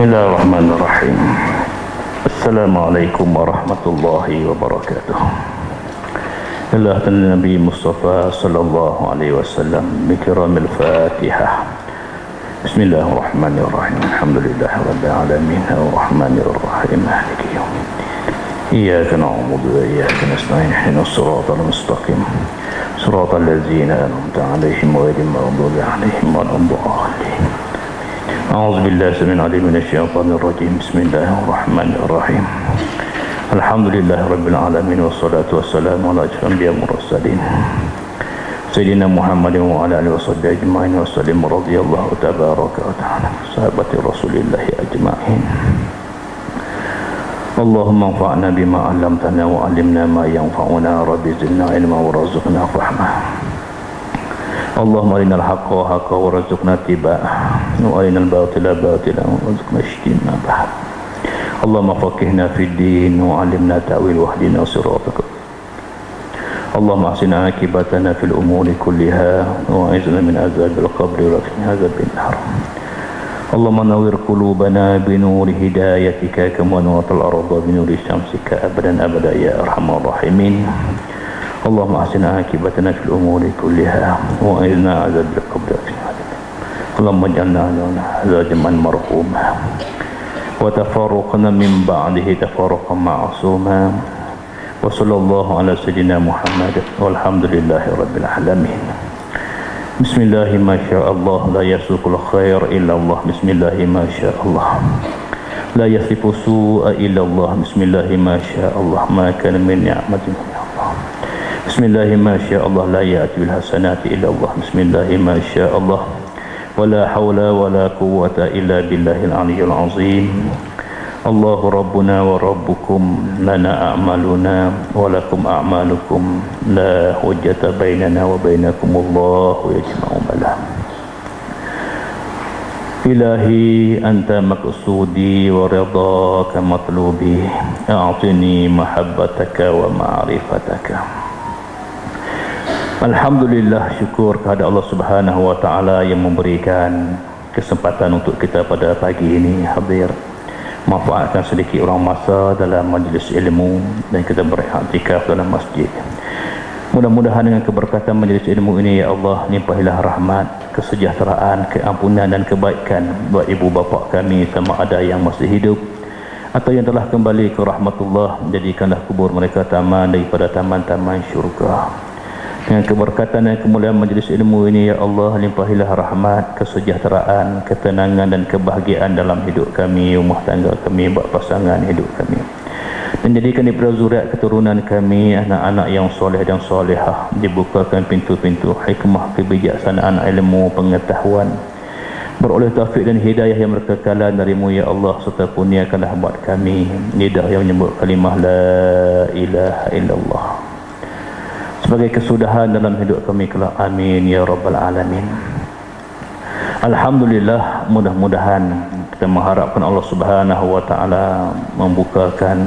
Bismillahirrahmanirrahim. Assalamualaikum warahmatullahi wabarakatuh. Ila Nabi Mustafa sallallahu alaihi wasallam bikiramil Fatihah. Bismillahirrahmanirrahim. Alhamdulillahirabbil alamin arrahmanirrahim maliki yaumiddin. Iyyaka na'budu wa iyyaka nasta'in ihdinas siratal mustaqim. Siratal ladzina an'amta 'alaihim ghairil maghdubi 'alaihim waladdallin. أعوذ بالله السميع العليم من الشيطان الرجيم بسم الله الرحمن الرحيم الحمد لله رب العالمين والصلاة والسلام على أشرف الأنبياء والمرسلين سيدنا محمد وعلى آله وصحبه أجمعين وسلم رضي الله تبارك وتعالى صحابة رسول الله أجمعين اللهم انفعنا بما علمتنا وعلمنا ما ينفعنا رب زدنا علما وارزقنا فهما اللهم أرنا الحق حقا وارزقنا اتباعه وأرنا الباطل باطلا وارزقنا اجتنابه اللهم فقهنا في الدين وعلمنا تأويل واهدنا صراطك اللهم أحسن عاقبتنا في الأمور كلها وأعذنا من عذاب القبر ومن عذاب النار اللهم نور قلوبنا بنور هدايتك كما نورت الأرض بنور شمسك أبدا أبدا يا أرحم الراحمين اللهم أحسن عاقبتنا في الأمور كلها وأعذنا عذاب القبر اللهم اجعلنا على جمعا مرحوما وتفرقنا من بعده تفرقا معصوما وصلى الله على سيدنا محمد والحمد لله رب العالمين بسم الله ما شاء الله لا يسوق الخير إلا الله بسم الله ما شاء الله لا يصف السوء إلا الله بسم الله ما شاء الله ما كان من نعمة بسم الله ما شاء الله لا يأتي بالحسنات إلا الله بسم الله ما شاء الله ولا حول ولا قوة إلا بالله العلي العظيم الله ربنا وربكم لنا أعمالنا ولكم أعمالكم لا حجة بيننا وبينكم الله يجمع بنا إلهي أنت مقصودي ورضاك مطلوبي أعطني محبتك ومعرفتك Alhamdulillah, syukur kepada Allah Subhanahu wa taala yang memberikan kesempatan untuk kita pada pagi ini hadir manfaatkan sedikit orang masa dalam majlis ilmu dan kita beriktikaf dalam masjid. Mudah-mudahan dengan keberkatan majlis ilmu ini ya Allah limpahilah rahmat, kesejahteraan, keampunan dan kebaikan buat ibu bapa kami sama ada yang masih hidup atau yang telah kembali ke rahmatullah. Jadikanlah kubur mereka taman daripada taman-taman syurga. Dengan keberkatan dan kemuliaan majlis ilmu ini ya Allah limpahilah rahmat, kesejahteraan, ketenangan dan kebahagiaan dalam hidup kami, rumah tangga kami, buat pasangan hidup kami. Dan jadikan daripada zuriat keturunan kami anak-anak yang soleh dan solehah, dibukakan pintu-pintu hikmah, kebijaksanaan, ilmu, pengetahuan, beroleh taufik dan hidayah yang berkekalan darimu ya Allah, serta kurniakanlah buat kami lidah yang menyebut kalimah la ilaha illallah sebagai kesudahan dalam hidup kami kelak. Amin ya rabbal alamin. Alhamdulillah, mudah-mudahan kita mengharapkan Allah Subhanahu wa taala membukakan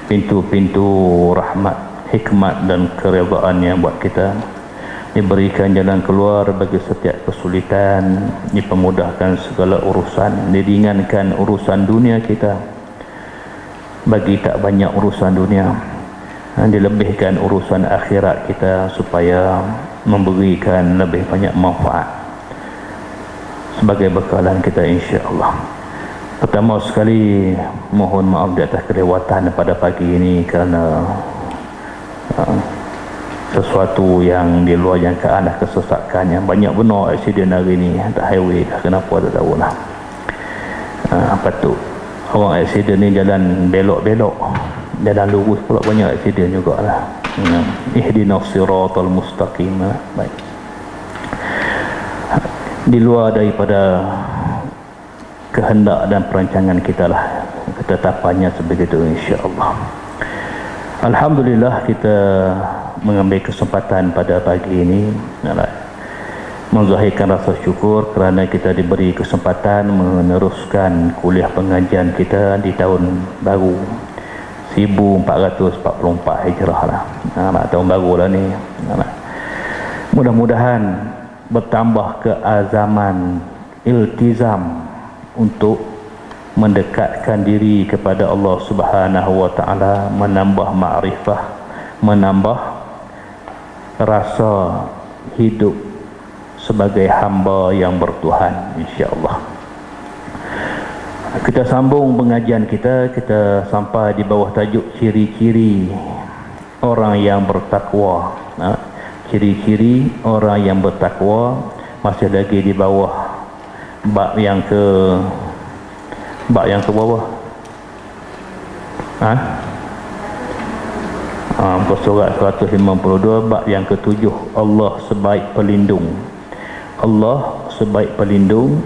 pintu-pintu rahmat, hikmat dan keredaan yang buat kita, diberikan jalan keluar bagi setiap kesulitan, dipermudahkan segala urusan, diringankan urusan dunia kita bagi tak banyak urusan dunia, dilebihkan urusan akhirat kita supaya memberikan lebih banyak manfaat sebagai bekalan kita insya-Allah. Pertama sekali mohon maaf di atas kelewatan pada pagi ini kerana sesuatu yang di luar jangkaan dah kesesakan yang banyak benar aksiden hari ni atas highway dah, kenapa tak tahulah. Patut orang aksiden ni jalan belok-belok, jalan lurus pula banyak aksiden jugalah. Ihdinas siratal mustaqim. Baik, di luar daripada kehendak dan perancangan kita lah, ketetapannya sebegitu insya-Allah. Alhamdulillah, kita mengambil kesempatan pada pagi ini menzahirkan rasa syukur kerana kita diberi kesempatan meneruskan kuliah pengajian kita di tahun baru 1444 Hijrah lah. Tahun baru lah ni. Mudah-mudahan bertambah keazaman, iltizam untuk mendekatkan diri kepada Allah Subhanahu wa taala, menambah ma'rifah, menambah rasa hidup sebagai hamba yang bertuhan, insya-Allah. Kita sambung pengajian kita sampai di bawah tajuk ciri-ciri orang yang bertakwa. Ciri-ciri orang yang bertakwa, masih lagi di bawah bab yang ke bawah. Surat 152 bab yang ke-7, Allah sebaik pelindung. Allah sebaik pelindung.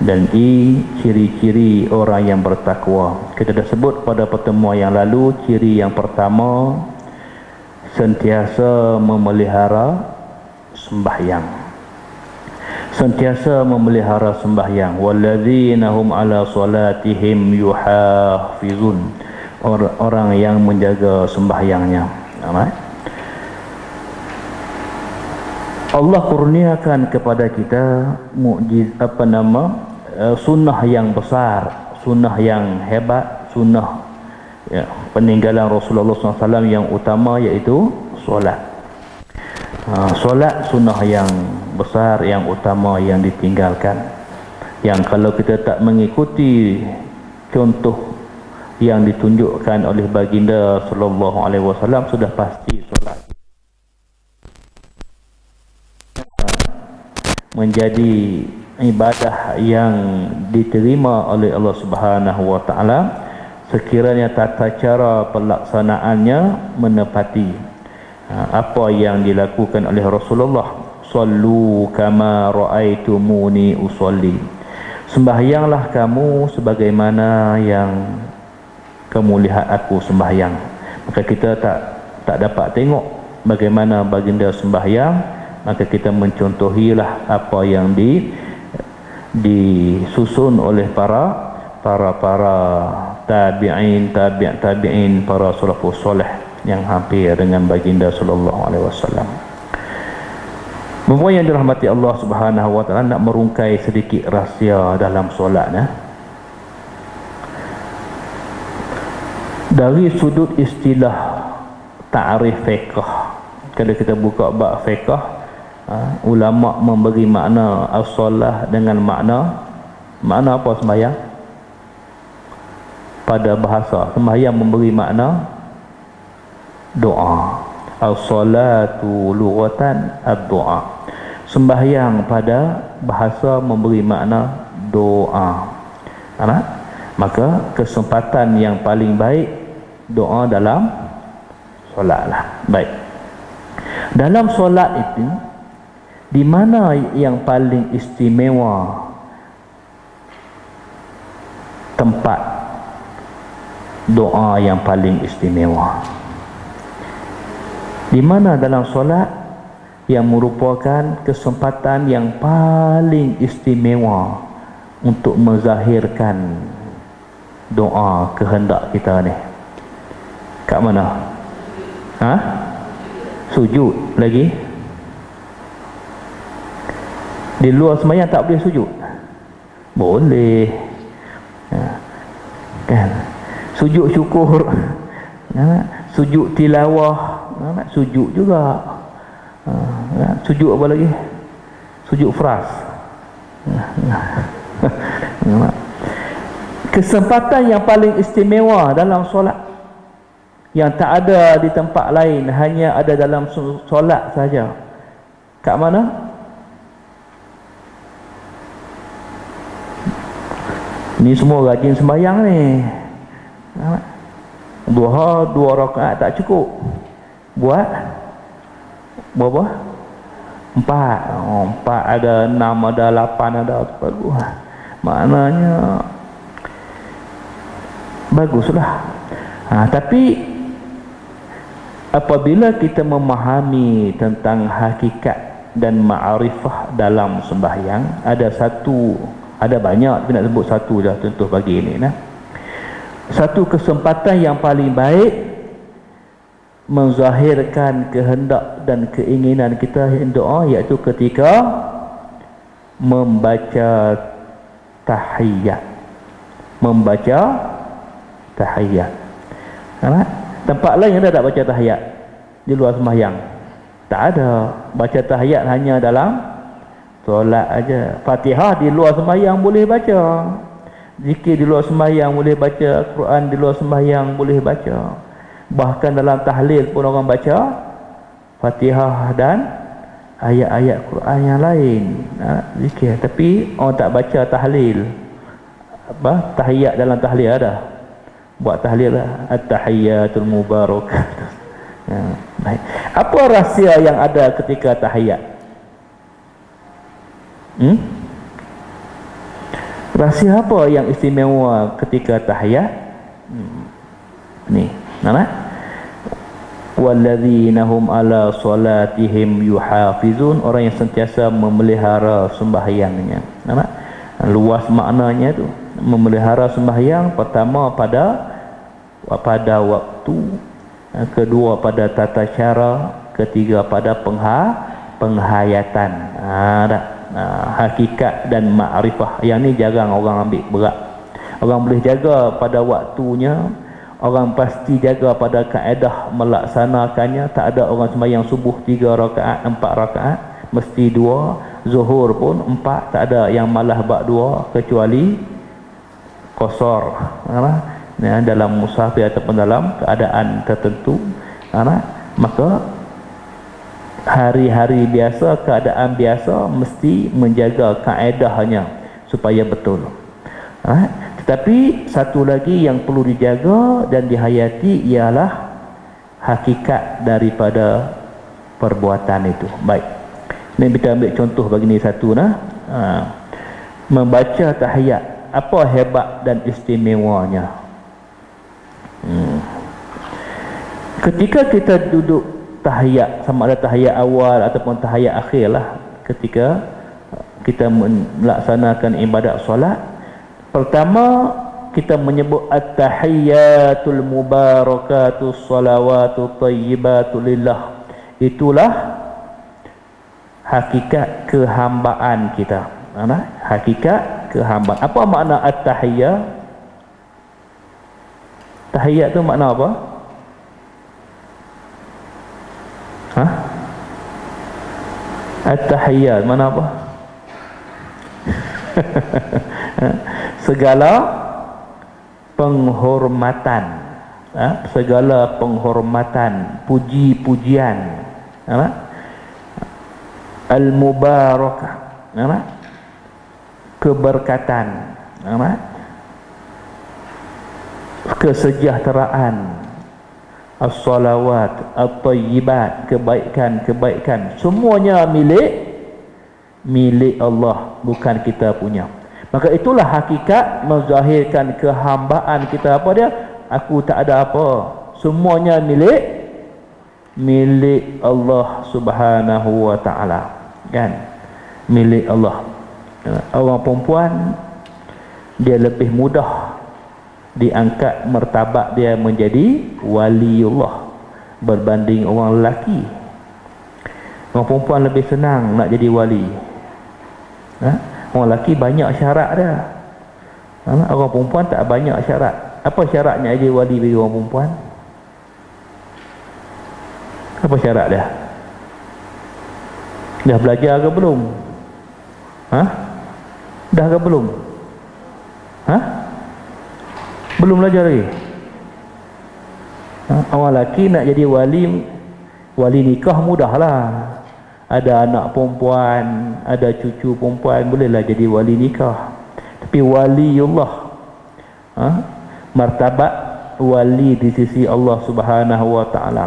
Dan ciri-ciri orang yang bertakwa. Kita dah sebut pada pertemuan yang lalu, ciri yang pertama, sentiasa memelihara sembahyang. Sentiasa memelihara sembahyang. Walladzina hum ala salatihim yuhafizun. Orang yang menjaga sembahyangnya. Allah kurniakan kepada kita sunnah yang besar, sunnah yang hebat, sunnah peninggalan Rasulullah SAW yang utama, iaitu solat. Solat sunnah yang besar, yang utama, yang ditinggalkan, yang kalau kita tak mengikuti contoh yang ditunjukkan oleh baginda sallallahu alaihi wasallam, sudah pasti solat menjadi ibadah yang diterima oleh Allah Subhanahu wa taala sekiranya tata cara pelaksanaannya menepati apa yang dilakukan oleh Rasulullah. Sallu kama raaitumuni usolli. Sembahyanglah kamu sebagaimana yang kamu lihat aku sembahyang. Maka kita tak dapat tengok bagaimana baginda sembahyang, maka kita mencontohilah apa yang disusun oleh para tabi'in, tabi'in, para salafus soleh yang hampir dengan baginda sallallahu alaihi wasallam. Bapak yang dirahmati Allah Subhanahu wa taala, nak merungkai sedikit rahsia dalam solat dari sudut istilah ta'rif fiqh. Kalau kita buka bab fiqh, ulama memberi makna as-solah dengan makna apa sembahyang? Pada bahasa sembahyang memberi makna doa. As-salatu lughatan ad-doa. Sembahyang pada bahasa memberi makna doa. Maka kesempatan yang paling baik doa dalam solatlah. Baik. Dalam solat itu, di mana yang paling istimewa tempat doa yang paling istimewa? Di mana dalam solat yang merupakan kesempatan yang paling istimewa untuk menzahirkan doa kehendak kita ni? Kat mana? Sujud lagi? Di luar sembahyang tak boleh sujud? Boleh. Kan? Sujud syukur, sujud tilawah, sujud juga. Sujud apa lagi? Sujud fras. Kesempatan yang paling istimewa dalam solat, yang tak ada di tempat lain, hanya ada dalam solat saja. Kat mana? Ni semua rajin sembahyang ni. Duha 2 rakaat tak cukup. Buat berapa? 4. 4 ada, 6 ada, 8 ada, bagus. Maknanya baguslah. Tapi apabila kita memahami tentang hakikat dan ma'rifah dalam sembahyang, ada banyak, tapi nak sebut satu dah contoh pagi ini. Satu kesempatan yang paling baik menzahirkan kehendak dan keinginan kita doa, iaitu ketika membaca tahiyat. membaca tahiyat. Tempat lain ada tak baca tahiyat di luar sembahyang? Tak ada. Baca tahiyat hanya dalam solat aja. Fatihah di luar sembahyang boleh baca, zikir di luar sembahyang boleh baca, Quran di luar sembahyang boleh baca, bahkan dalam tahlil pun orang baca Fatihah dan ayat-ayat Quran yang lain, zikir. Tapi orang tak baca tahlil, tahiyat dalam tahlil ada. Buat tahlil lah, at-tahiyyatul mubarakah. Baik. Apa rahsia yang ada ketika tahiyat? Rahsia apa yang istimewa ketika tahiyat? Ni, nampak? Walladzina hum ala salatihim yuhafizun, orang yang sentiasa memelihara sembahyangnya. Nampak? Luas maknanya tu. Memelihara sembahyang, pertama pada waktu, kedua pada tata cara, ketiga pada penghayatan. Hakikat dan ma'rifah. Yang ni jarang orang ambil berat. Orang boleh jaga pada waktunya, orang pasti jaga pada kaedah melaksanakannya. Tak ada orang sembahyang subuh 3 rakaat, 4 rakaat, mesti 2. Zuhur pun 4, tak ada yang malah bab 2 kecuali qasar. Dalam musafir ataupun dalam keadaan tertentu. Maka hari-hari biasa, keadaan biasa mesti menjaga kaedahnya supaya betul. Tetapi satu lagi yang perlu dijaga dan dihayati ialah hakikat daripada perbuatan itu. Baik, ni kita ambil contoh begini satu membaca tahiyat, apa hebat dan istimewanya? Ketika kita duduk tahiyat, sama ada tahiyat awal ataupun tahiyat akhir lah, ketika kita melaksanakan ibadat solat, pertama kita menyebut at-tahiyyatul mubarakatus salawatu tayyibatu lillah. Itulah hakikat kehambaan kita. Hakikat kehambaan. Apa makna at-tahiyyah? Tahiyat tu makna apa? At-tahiyyat mana apa? Segala penghormatan, segala penghormatan, puji-pujian, al-mubarakah, keberkatan, kesejahteraan, as-salawat, at-tayyibat, kebaikan-kebaikan, semuanya milik Allah, bukan kita punya. Maka itulah hakikat menzahirkan kehambaan kita. Apa dia? Aku tak ada apa, semuanya milik Allah Subhanahu wa ta'ala, kan? Milik Allah. Orang perempuan dia lebih mudah diangkat martabat dia menjadi waliullah berbanding orang lelaki. Orang perempuan lebih senang nak jadi wali. Orang lelaki banyak syarat dia. Orang perempuan tak banyak syarat. Apa syaratnya jadi wali bagi orang perempuan? Apa syarat dia? Dah belajar ke belum? Dah ke belum? Belum belajar lagi. Orang lelaki nak jadi wali nikah mudahlah. Ada anak perempuan, ada cucu perempuan, bolehlah jadi wali nikah. Tapi waliullah, martabat wali di sisi Allah Subhanahu wa ta'ala,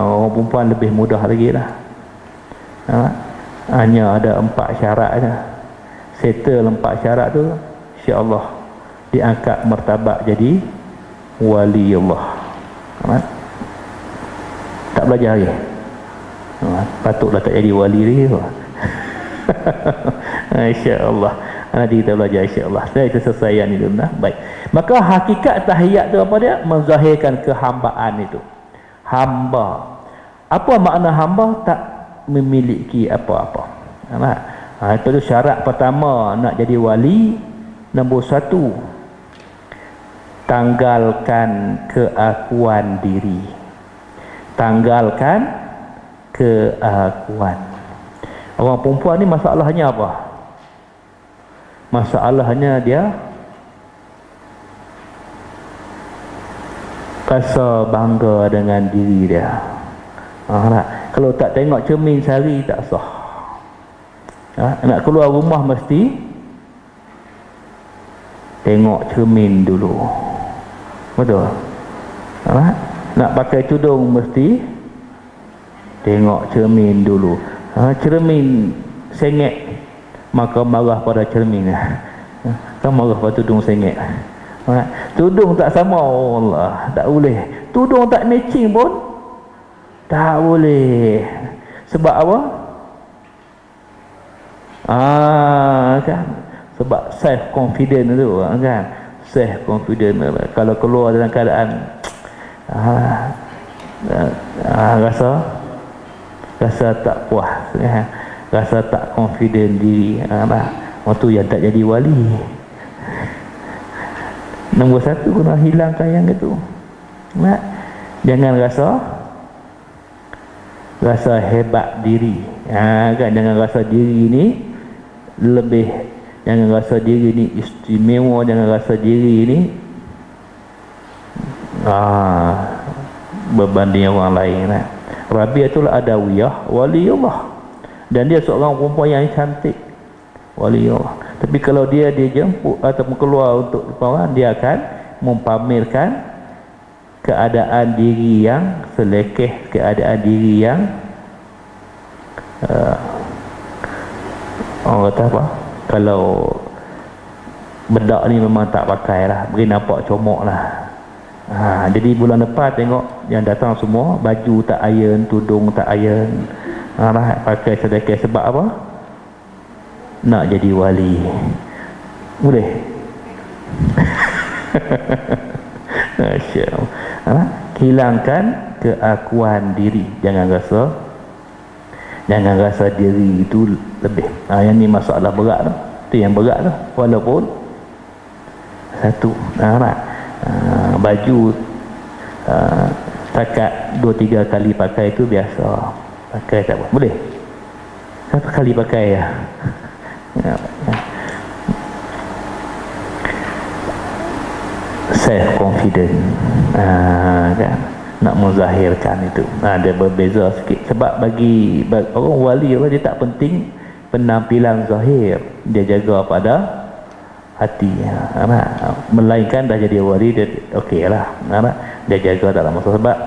orang perempuan lebih mudah lagi lah. Hanya ada 4 syarat saja. Settle 4 syarat tu, insya-Allah diangkat martabat jadi waliullah. Tak belajar lagi, patutlah tak jadi wali lagi. Insya-Allah nanti kita belajar, insya-Allah. Kita selesai yang ini dulu. Baik, maka hakikat tahiyat tu apa dia? Menzahirkan kehambaan itu. Hamba, apa makna hamba? Tak memiliki apa-apa. Itu syarat pertama nak jadi wali. Nombor 1, tanggalkan keakuan diri. Tanggalkan keakuan. Orang perempuan ni masalahnya apa? Masalahnya dia rasa bangga dengan diri dia. Kalau tak tengok cermin sehari tak sah. Nak keluar rumah mesti tengok cermin dulu. Betul? Nak pakai tudung mesti tengok cermin dulu. Cermin sengit, maka marah pada cermin. Kan marah pada tudung sengit. Tudung tak sama, Allah, tak boleh. Tudung tak matching pun tak boleh. Sebab apa? Kan? Sebab self confident tu kan. Self confident kalau keluar dalam keadaan rasa tak puas, rasa tak confident diri, waktu yang tak jadi wali. Nombor satu, kena hilangkan yang itu. Jangan rasa hebat diri, kan? Jangan rasa diri ni lebih, jangan rasa diri ni istimewa, jangan rasa diri ni berbanding orang lain. Rabi'atul Adawiyah waliullah, dan dia seorang perempuan yang cantik, waliullah. Tapi kalau dia jemput ataupun keluar untuk orang, dia akan mempamerkan keadaan diri yang selekeh, keadaan diri yang orang kata apa, kalau bedak ni memang tak pakai lah, beri nampak comok lah. Jadi bulan depan tengok yang datang semua baju tak iron, tudung tak iron, pakai selekeh. Sebab apa? Nak jadi wali. Boleh? Hilangkan keakuan diri. Jangan rasa diri itu lebih. Yang ni masalah berat tu. Itu yang berat tu. Walaupun satu, baju setakat 2-3 kali pakai itu biasa. Pakai tak boleh. Satu kali pakai ya. Self confident, kan? Nak menzahirkan itu, dia berbeza sikit. Sebab bagi orang wali dia tak penting penampilan zahir, dia jaga pada hati. Melainkan dah jadi wali, dia okey lah, dia jaga dalam masa. Sebab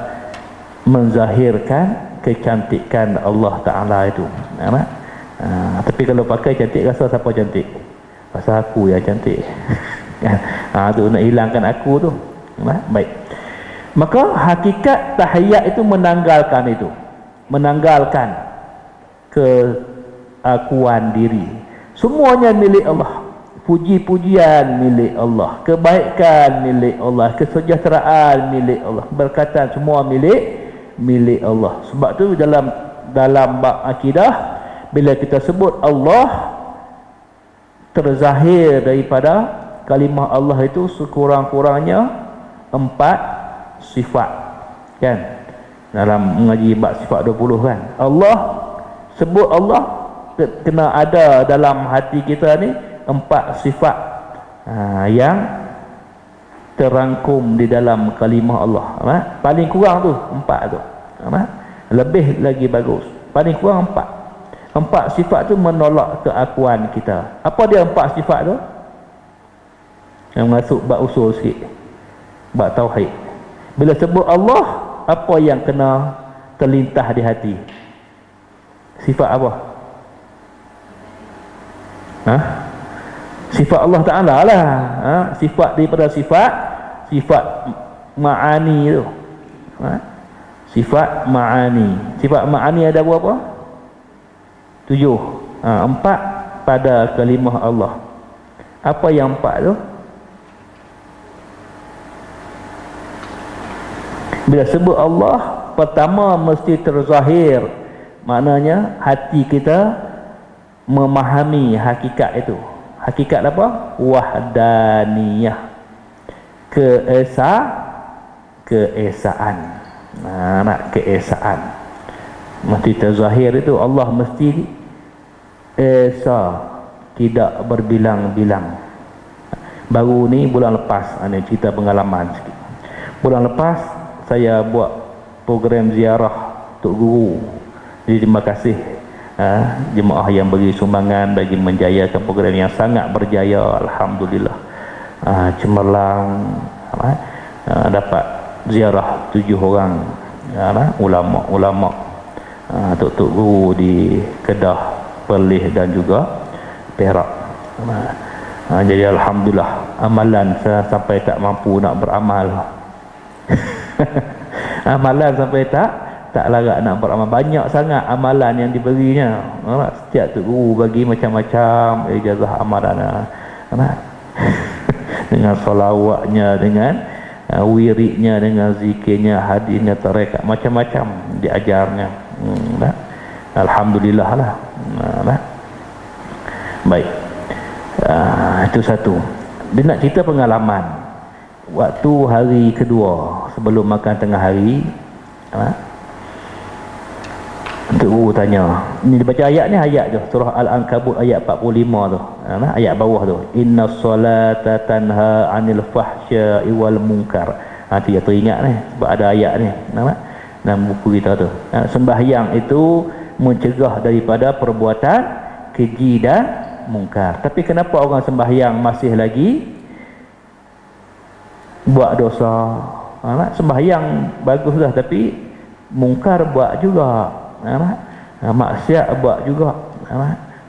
menzahirkan kecantikan Allah Ta'ala itu. Tapi kalau pakai cantik, rasa siapa cantik? Rasa aku yang cantik. Tu nak hilangkan aku tu. Baik. Maka hakikat tahiyat itu menanggalkan itu. Menanggalkan keakuan diri. Semuanya milik Allah. Puji-pujian milik Allah. Kebaikan milik Allah. Kesejahteraan milik Allah. Berkatan semua milik Allah. Sebab tu dalam bab akidah, bila kita sebut Allah, terzahir daripada kalimah Allah itu sekurang-kurangnya 4 sifat, kan? Dalam mengaji bab sifat 20 kan, Allah, sebut Allah, kena ada dalam hati kita ni 4 sifat yang terangkum di dalam kalimah Allah. Paling kurang tu 4 tu, lebih lagi bagus. Paling kurang 4 sifat tu menolak keakuan kita. Apa dia 4 sifat tu? Yang masuk bab usul sikit, bab tauhid. Bila sebut Allah, apa yang kena terlintas di hati? Sifat apa? Sifat Allah Ta'ala lah. Sifat daripada sifat ma'ani tu. Sifat ma'ani. Sifat ma'ani ada berapa? 7. 4 pada kalimah Allah. Apa yang 4 tu? Bila sebut Allah, pertama mesti terzahir, maknanya hati kita memahami hakikat itu. Hakikat apa? Wahdaniyah, keesaan. Nak keesaan. Mesti terzahir itu Allah mesti esa, tidak berbilang-bilang. Baru ni bulan lepas, ini cerita pengalaman sikit. Bulan lepas saya buat program ziarah Tok Guru. Jadi terima kasih jemaah yang beri sumbangan bagi menjayakan program yang sangat berjaya, alhamdulillah. Cemerlang, dapat ziarah 7 orang ulama-ulama Tok Guru di Kedah, Perlis dan juga Perak. Jadi alhamdulillah, amalan saya sampai tak mampu nak beramal. Amalan sampai tak larat nak beramal. Banyak sangat amalan yang diberinya. Setiap Tok Guru bagi macam-macam ijazah amalan. Dengan solawatnya, dengan wiridnya, dengan zikirnya, hadisnya, tarekat, macam-macam diajarnya. Alhamdulillah lah. Baik. Itu satu. Dia nak cerita pengalaman waktu hari kedua sebelum makan tengah hari. Tok Guru tanya, ni dibaca ayat ni, ayat tu surah Al-Ankabut ayat 45 tu, ayat bawah tu, inna solata tanha anil fahsya'i wal munkar. Dia teringat ni sebab ada ayat ni dalam buku kita tu. Sembahyang itu mencegah daripada perbuatan keji dan mungkar. Tapi kenapa orang sembahyang masih lagi buat dosa? Sembahyang baguslah tapi mungkar buat juga, maksiat buat juga,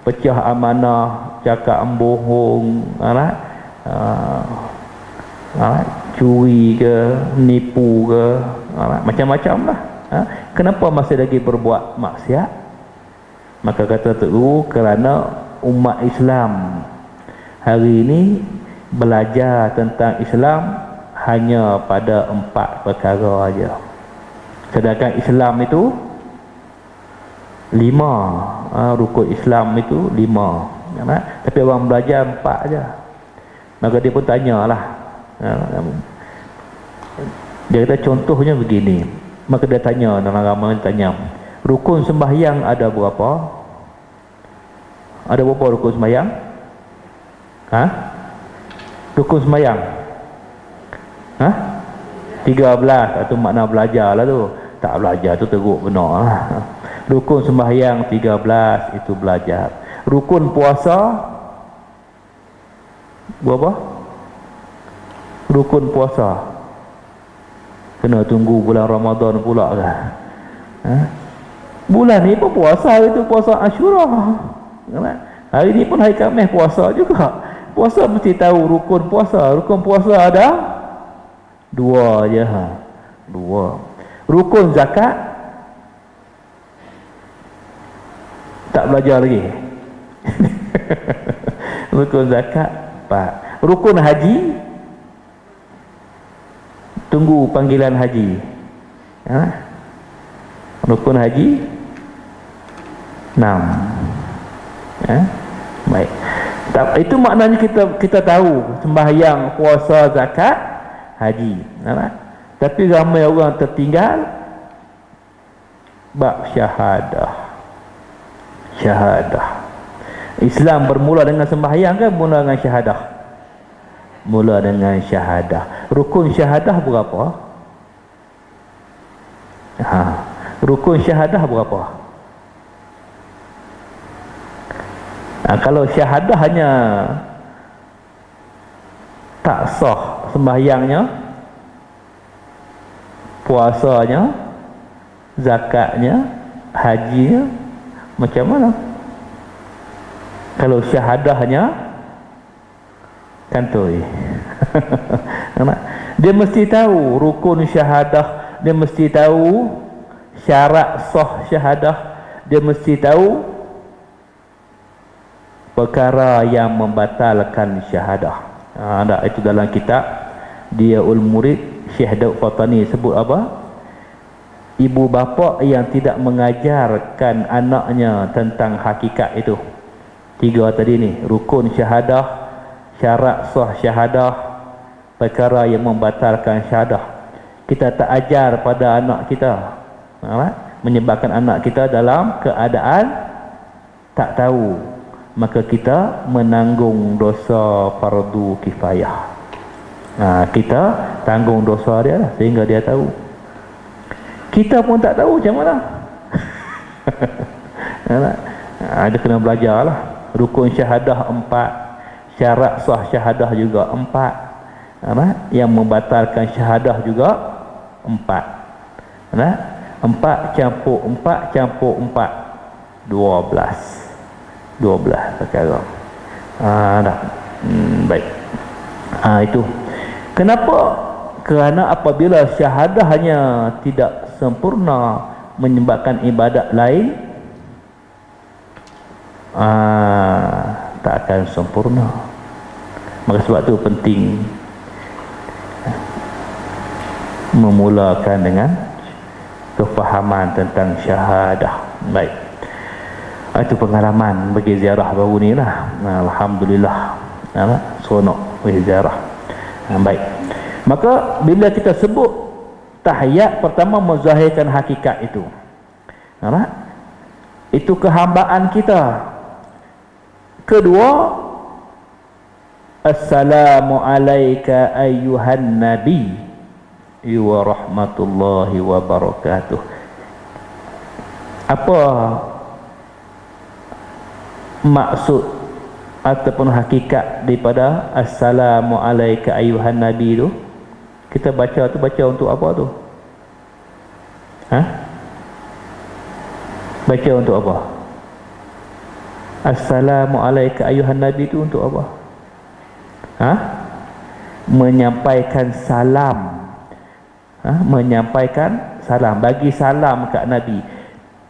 pecah amanah, cakap bohong, curi ke, nipu ke, macam-macam lah. Kenapa masih lagi berbuat maksiat? Maka kata Tok Guru, kerana umat Islam hari ini belajar tentang Islam hanya pada 4 perkara aja. Sedangkan Islam itu 5, rukun Islam itu 5, tapi orang belajar 4 aja. Maka dia pun tanyalah, dia kata contohnya begini. Maka dia tanya, dalam agama dia tanya, rukun sembahyang ada berapa? Ada berapa rukun sembahyang? Rukun sembahyang 13. Itu makna belajar lah tu. Tak belajar tu teruk benar lah. Rukun sembahyang 13 itu belajar. Rukun puasa berapa? Rukun puasa kena tunggu bulan Ramadan pula kan? Bulan ni pun puasa, itu puasa Ashura. Hari ni pun hari Khamis puasa juga. Puasa mesti tahu rukun puasa. Rukun puasa ada 2 je. 2. Rukun zakat tak belajar lagi. Rukun zakat 4. Rukun haji tunggu panggilan haji. Rukun haji 6. Baik. Itu maknanya kita tahu sembahyang, puasa, zakat, haji. Tapi ramai orang tertinggal bab syahadah. Islam bermula dengan sembahyang kan? Mula dengan syahadah. Mula dengan syahadah. Rukun syahadah berapa? Rukun syahadah berapa? Kalau syahadah hanya tak sah sembahyangnya, puasanya, zakatnya, hajinya, macam mana? Kalau syahadahnya kantoi. Dia mesti tahu rukun syahadah, dia mesti tahu syarat sah syahadah, dia mesti tahu perkara yang membatalkan syahadah. Itu dalam kitab Diaul Murid, Syekh Daud Fatani sebut apa? Ibu bapa yang tidak mengajarkan anaknya tentang hakikat itu. 3 tadi ni, rukun syahadah, syarat sah syahadah, perkara yang membatalkan syahadah. Kita tak ajar pada anak kita, menyebabkan anak kita dalam keadaan tak tahu, maka kita menanggung dosa fardu kifayah. Kita tanggung dosa dia lah, sehingga dia tahu. Kita pun tak tahu macam mana. Dia kena belajar lah. Rukun syahadah 4, syarat sah syahadah juga 4, yang membatalkan syahadah juga 4. 4 campur 4 campur 4, 12 perkara. Baik. Itu kenapa? Kerana apabila syahadahnya tidak sempurna, menyebabkan ibadat lain tak akan sempurna. Maka sebab itu penting memulakan dengan kefahaman tentang syahadah. Baik, itu pengalaman bagi ziarah baru ni lah. Alhamdulillah, seronok bagi ziarah. Baik, maka bila kita sebut tahiyat, pertama menzahirkan hakikat itu. Itu kehambaan kita. Kedua, assalamu alayka ayyuhan nabi wa rahmatullahi wa barakatuh. Apa maksud ataupun hakikat daripada assalamu alayka ayyuhan nabi tu? Kita baca untuk apa tu? Baca untuk apa? Assalamu alayka ayyuhan nabi tu untuk apa? Menyampaikan salam. Menyampaikan salam, bagi salam kat Nabi.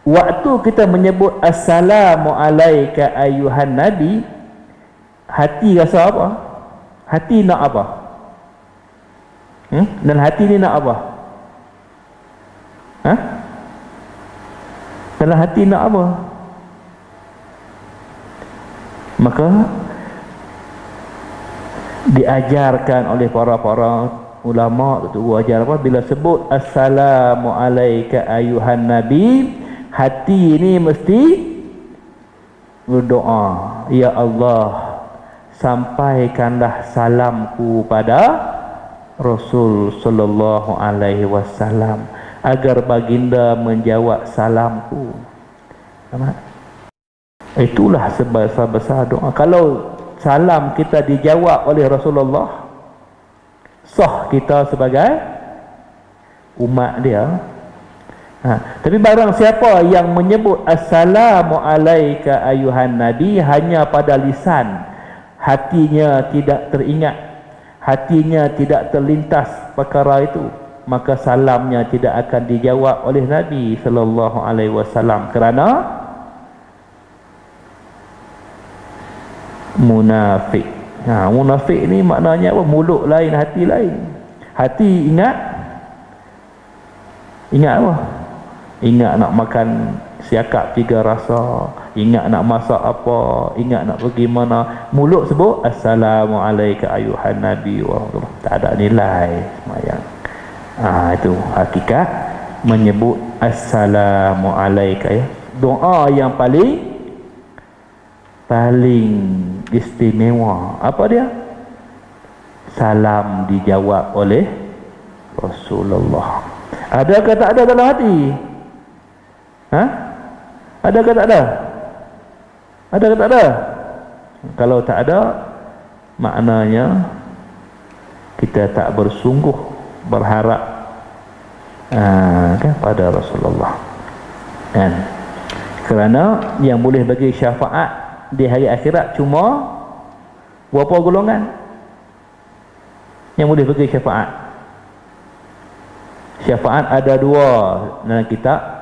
Waktu kita menyebut assalamu alayka ayyuhan nabi, hati rasa apa? Hati nak apa? Dan hati ni nak apa? Dalam hati nak apa? Maka diajarkan oleh para ulama, tu ajar apa? Bila sebut assalamu alayka ayyuhan nabi, hati ini mesti berdoa, ya Allah, sampaikanlah salamku pada Rasul sallallahu alaihi wasallam, agar baginda menjawab salamku. Itulah sebesar doa. Kalau salam kita dijawab oleh Rasulullah, sah kita sebagai umat dia. Tapi barang siapa yang menyebut assalamu alayka ayyuhan nabi hanya pada lisan, hatinya tidak teringat, hatinya tidak terlintas perkara itu, maka salamnya tidak akan dijawab oleh Nabi sallallahu alaihi wasallam, kerana munafik. Munafik ni maknanya apa? Mulut lain, hati lain. Hati ingat apa? Ingat nak makan siakap 3 rasa, ingat nak masak apa, ingat nak pergi mana. Mulut sebut assalamu alayka ayyuhan nabi wa rahmatullah, tak ada nilai semayang. Itu hakikat menyebut assalamu alayka, ya. Doa yang paling istimewa. Apa dia? Salam dijawab oleh Rasulullah. Adakah tak ada dalam hati? Adakah tak ada? Adakah tak ada? Kalau tak ada, maknanya kita tak bersungguh berharap pada Rasulullah. Kerana yang boleh bagi syafaat di hari akhirat cuma berapa golongan yang boleh bagi syafaat? Syafaat ada 2 dalam kitab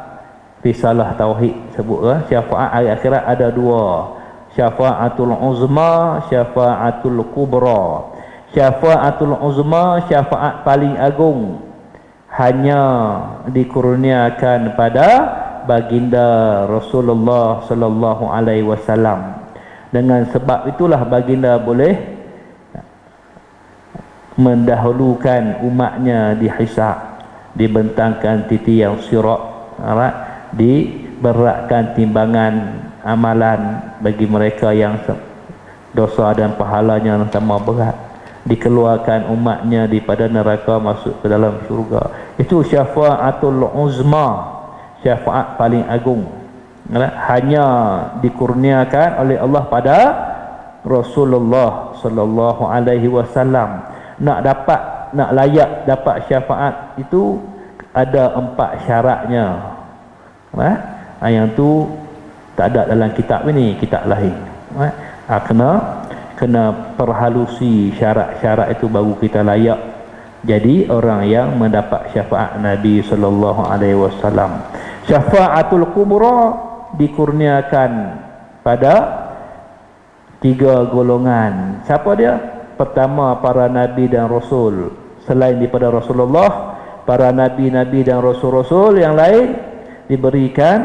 Risalah Tauhid sebut, syafaat hari akhirat ada 2, syafaatul uzma, syafaatul kubra. Syafaatul uzma, syafaat paling agung, hanya dikurniakan pada baginda Rasulullah sallallahu alaihi wasallam. Dengan sebab itulah baginda boleh mendahulukan umatnya dihisab, dibentangkan titian sirat, diberatkan timbangan amalan bagi mereka yang dosa dan pahalanya sama berat, dikeluarkan umatnya daripada neraka masuk ke dalam syurga. Itu syafaatul uzma, syafaat paling agung, hanya dikurniakan oleh Allah pada Rasulullah sallallahu alaihi wasallam. Nak layak dapat syafaat itu ada 4 syaratnya. Yang tu tak ada dalam kitab ini, kitab lain. Kena perhalusi syarat-syarat itu baru kita layak jadi orang yang mendapat syafaat Nabi sallallahu alaihi wasallam. Syafaatul kubra dikurniakan pada 3 golongan. Siapa dia? Pertama, para nabi dan rasul selain daripada Rasulullah. Para nabi-nabi dan rasul-rasul yang lain diberikan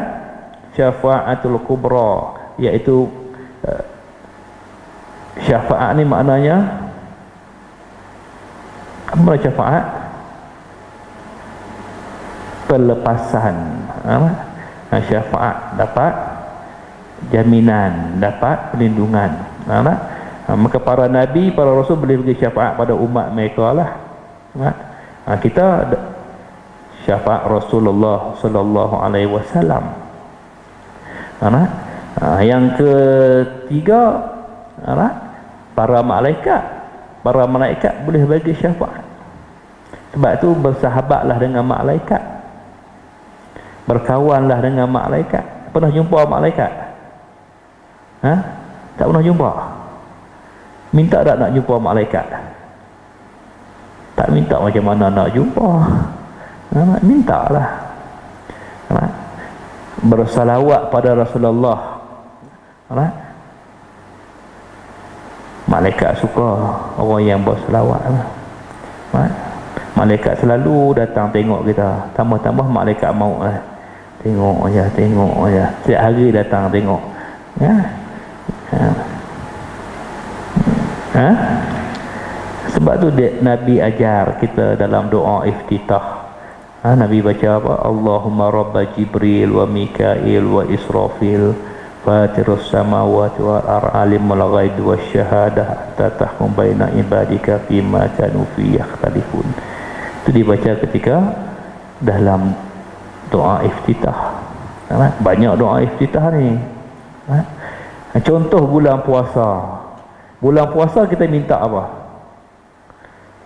syafaatul kubra, iaitu syafaat ni maknanya apa? Syafaat pelepasan. Syafaat dapat jaminan, dapat perlindungan. Maka para nabi, para rasul boleh bagi syafaat pada umat mereka lah. Kita syafaat Rasulullah sallallahu alaihi wasallam. Yang ketiga, para malaikat. Para malaikat boleh bagi syafaat. Sebab tu bersahabatlah dengan malaikat, berkawanlah dengan malaikat. Pernah jumpa malaikat? Tak pernah jumpa. Minta tak nak jumpa malaikat? Tak minta macam mana nak jumpa? Minta lah. Bersalawat pada Rasulullah. Malaikat suka orang yang berselawat. Malaikat selalu datang tengok kita. Tambah-tambah malaikat maut lah. Tengok aja. Setiap hari datang tengok. Sebab tu Nabi ajar kita dalam doa iftitah. Nabi baca apa? Allahumma rabba Jibril wa Mikail wa Israfil fatirus samawati wal ardh alimul ghaib wasyahadah tatahkum baina ibadika fima kanu fi yakhtalifun. Itu dibaca ketika dalam doa iftitah. Banyak doa iftitah ni. Contoh bulan puasa. Bulan puasa kita minta apa?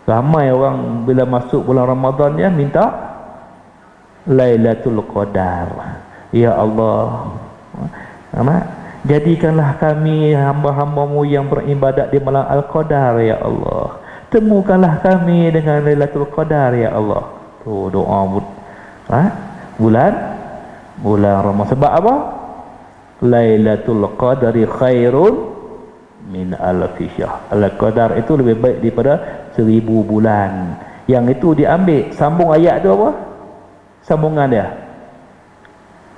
Ramai orang bila masuk bulan Ramadan dia minta Lailatul Qadar. Ya Allah, jadikanlah kami hamba-hambamu yang beribadat di malam Al-Qadar ya Allah. Temukanlah kami dengan Lailatul Qadar ya Allah. Tu doa bulan Ramadan. Sebab apa? Lailatul Qadri khairun min alfi syahr. Al-Qadar itu lebih baik daripada 1000 bulan. Yang itu diambil sambung ayat tu apa? Sambungan dia.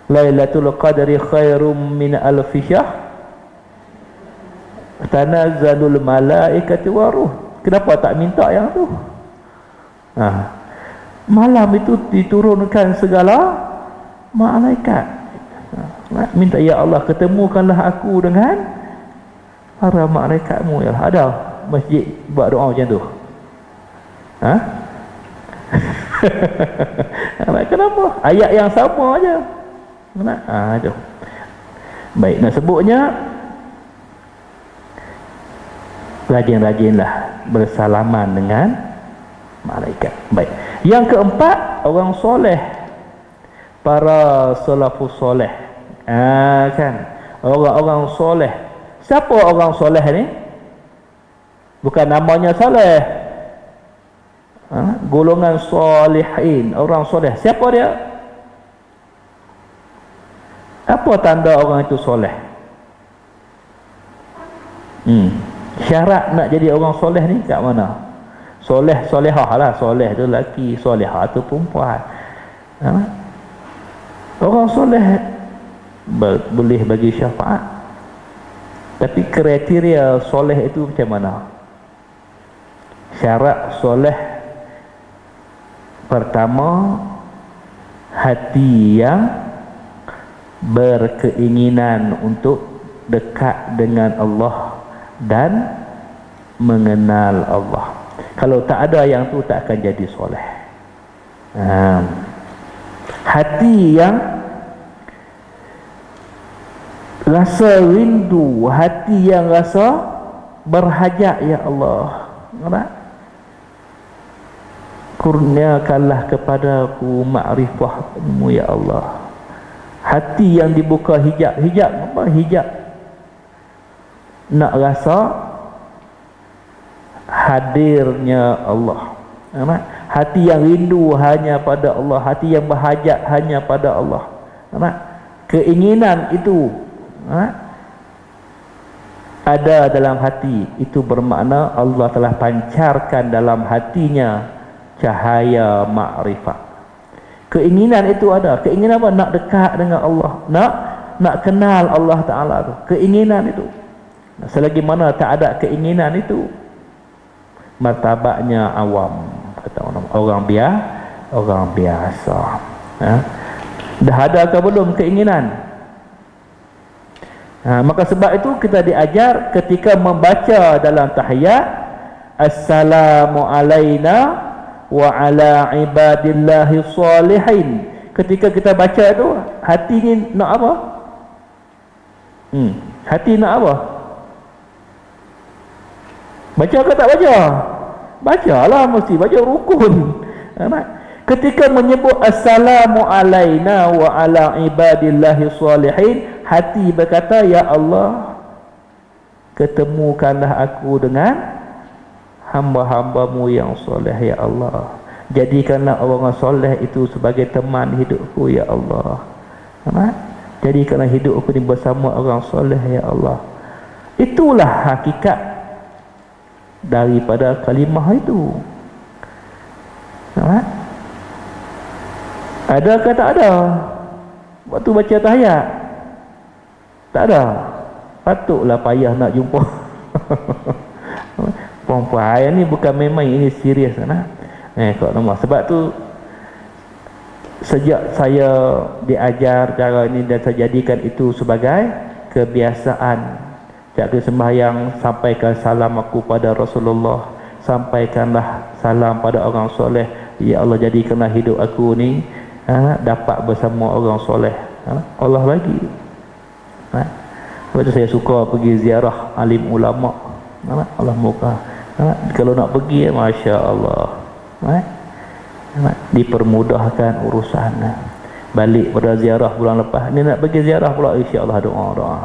Lailatul Qadri khairum min alfi syahr. Tanazzalul malaikatu waruh. Kenapa tak minta yang tu? Malam itu diturunkan segala malaikat. Minta ya Allah, ketemukanlah aku dengan para malaikatmu ya. Ada masjid buat doa macam tu? Kenapa? Ayat yang sama aja. Itu. Baik, nak sebutnya rajin-rajinlah bersalaman dengan malaikat. Baik. Yang keempat, orang soleh, para salafus soleh. Kan? Orang-orang soleh. Siapa orang soleh ni? Bukan namanya soleh. Golongan solihin, orang soleh. Siapa dia? Apa tanda orang itu soleh? Syarat nak jadi orang soleh ni kat mana? Soleh, solehah lah. Soleh tu lelaki, solehah tu perempuan. Orang soleh boleh bagi syafaat, tapi kriteria soleh itu macam mana? Syarat soleh pertama, hati yang berkeinginan untuk dekat dengan Allah dan mengenal Allah. Kalau tak ada yang tu, tak akan jadi soleh. Hati yang rasa rindu, hati yang rasa berhajat, ya Allah, kurniakanlah kepadaku ma'rifahmu, ya Allah. Hati yang dibuka hijab. Hijab apa? Hijab nak rasa hadirnya Allah. Hati yang rindu hanya pada Allah, hati yang berhajat hanya pada Allah. Keinginan itu ada dalam hati, itu bermakna Allah telah pancarkan dalam hatinya cahaya makrifat. Keinginan itu ada. Keinginan apa? Nak dekat dengan Allah, nak kenal Allah Ta'ala tu. Keinginan itu. Selagi mana tak ada keinginan itu, martabatnya awam, kata orang biasa. Dah ada ke belum keinginan? Maka sebab itu kita diajar ketika membaca dalam tahiyat, assalamu alaina wa ala ibadillahi salihin. Ketika kita baca tu, hati ni nak apa? Hati nak apa? Baca ke tak baca? Bacalah, mesti baca rukun. Ketika menyebut assalamu alaina wa ala ibadillahi salihin, hati berkata, ya Allah, ketemukanlah aku dengan hamba-hambamu yang soleh, ya Allah. Jadikanlah orang soleh itu sebagai teman hidupku, ya Allah. Jadikanlah hidupku ini bersama orang soleh, ya Allah. Itulah hakikat daripada kalimah itu. Ada ke tak ada waktu baca tahiyat? Tak ada. Patutlah payah nak jumpa perempuan ni, bukan main-main, ini serius kok nama. Sebab tu sejak saya diajar cara ini dan saya jadikan itu sebagai kebiasaan. Jaga sembahyang, sampaikan salam aku pada Rasulullah, sampaikanlah salam pada orang soleh. Ya Allah, jadikanlah hidup aku ni dapat bersama orang soleh. Allah bagi. Sebab tu saya suka pergi ziarah alim ulama. Allah muka. Kalau nak pergi, Masya Allah, dipermudahkan urusan. Balik pada ziarah bulan lepas ni, nak pergi ziarah pula, insya-Allah doa.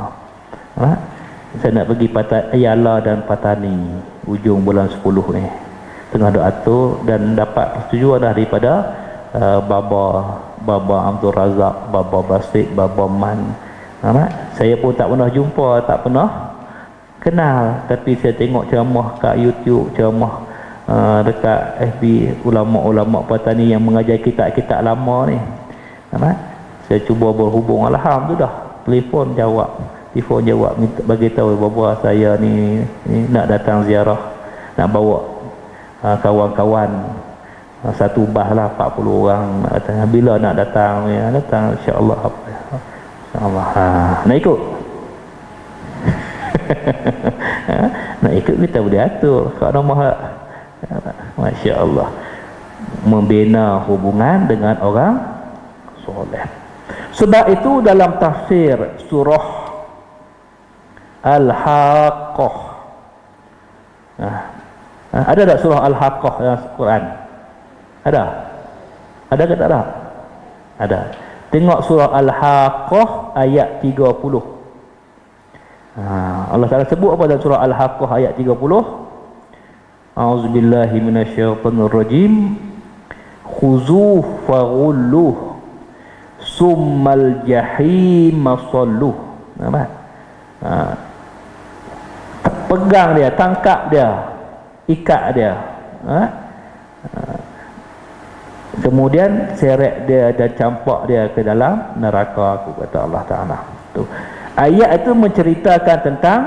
Saya nak pergi Ayala dan Patani ujung bulan 10 ni, tengah doa tu, dan dapat persetujuan daripada Baba Abdul Razak, Baba Basit, Baba Man. Saya pun tak pernah jumpa, tak pernah kenal, tapi saya tengok ceramah kat YouTube, ceramah dekat FB ulama-ulama Patani yang mengajar kitab-kitab lama ni. Saya cuba berhubung, alhamdulillah, telefon jawab, minta bagi tahu, bapa saya ni nak datang ziarah, nak bawa kawan-kawan satu bah lah, 40 orang nak datang. Bila nak datang? Datang insya-Allah. Insya-Allah. Nak ikut? Nak ikut kita boleh atur. Kalau nama, Masya Allah, membina hubungan dengan orang soleh. Sebab itu dalam tafsir surah Al-Haqqah, ada tak surah Al-Haqqah dalam Quran? Ada? Ada ke tak ada? Ada. Tengok surah Al-Haqqah ayat 30. Allah Ta'ala sebut apa dalam surah Al-Haqqah ayat 30? A'udzubillahi minasyaitonirrajim. Khuzuh faghulluh summal jahim salluh. Nampak? Pegang dia, tangkap dia, ikat dia, kemudian seret dia dan campak dia ke dalam neraka aku, kata Allah Ta'ala. Tu ayat itu menceritakan tentang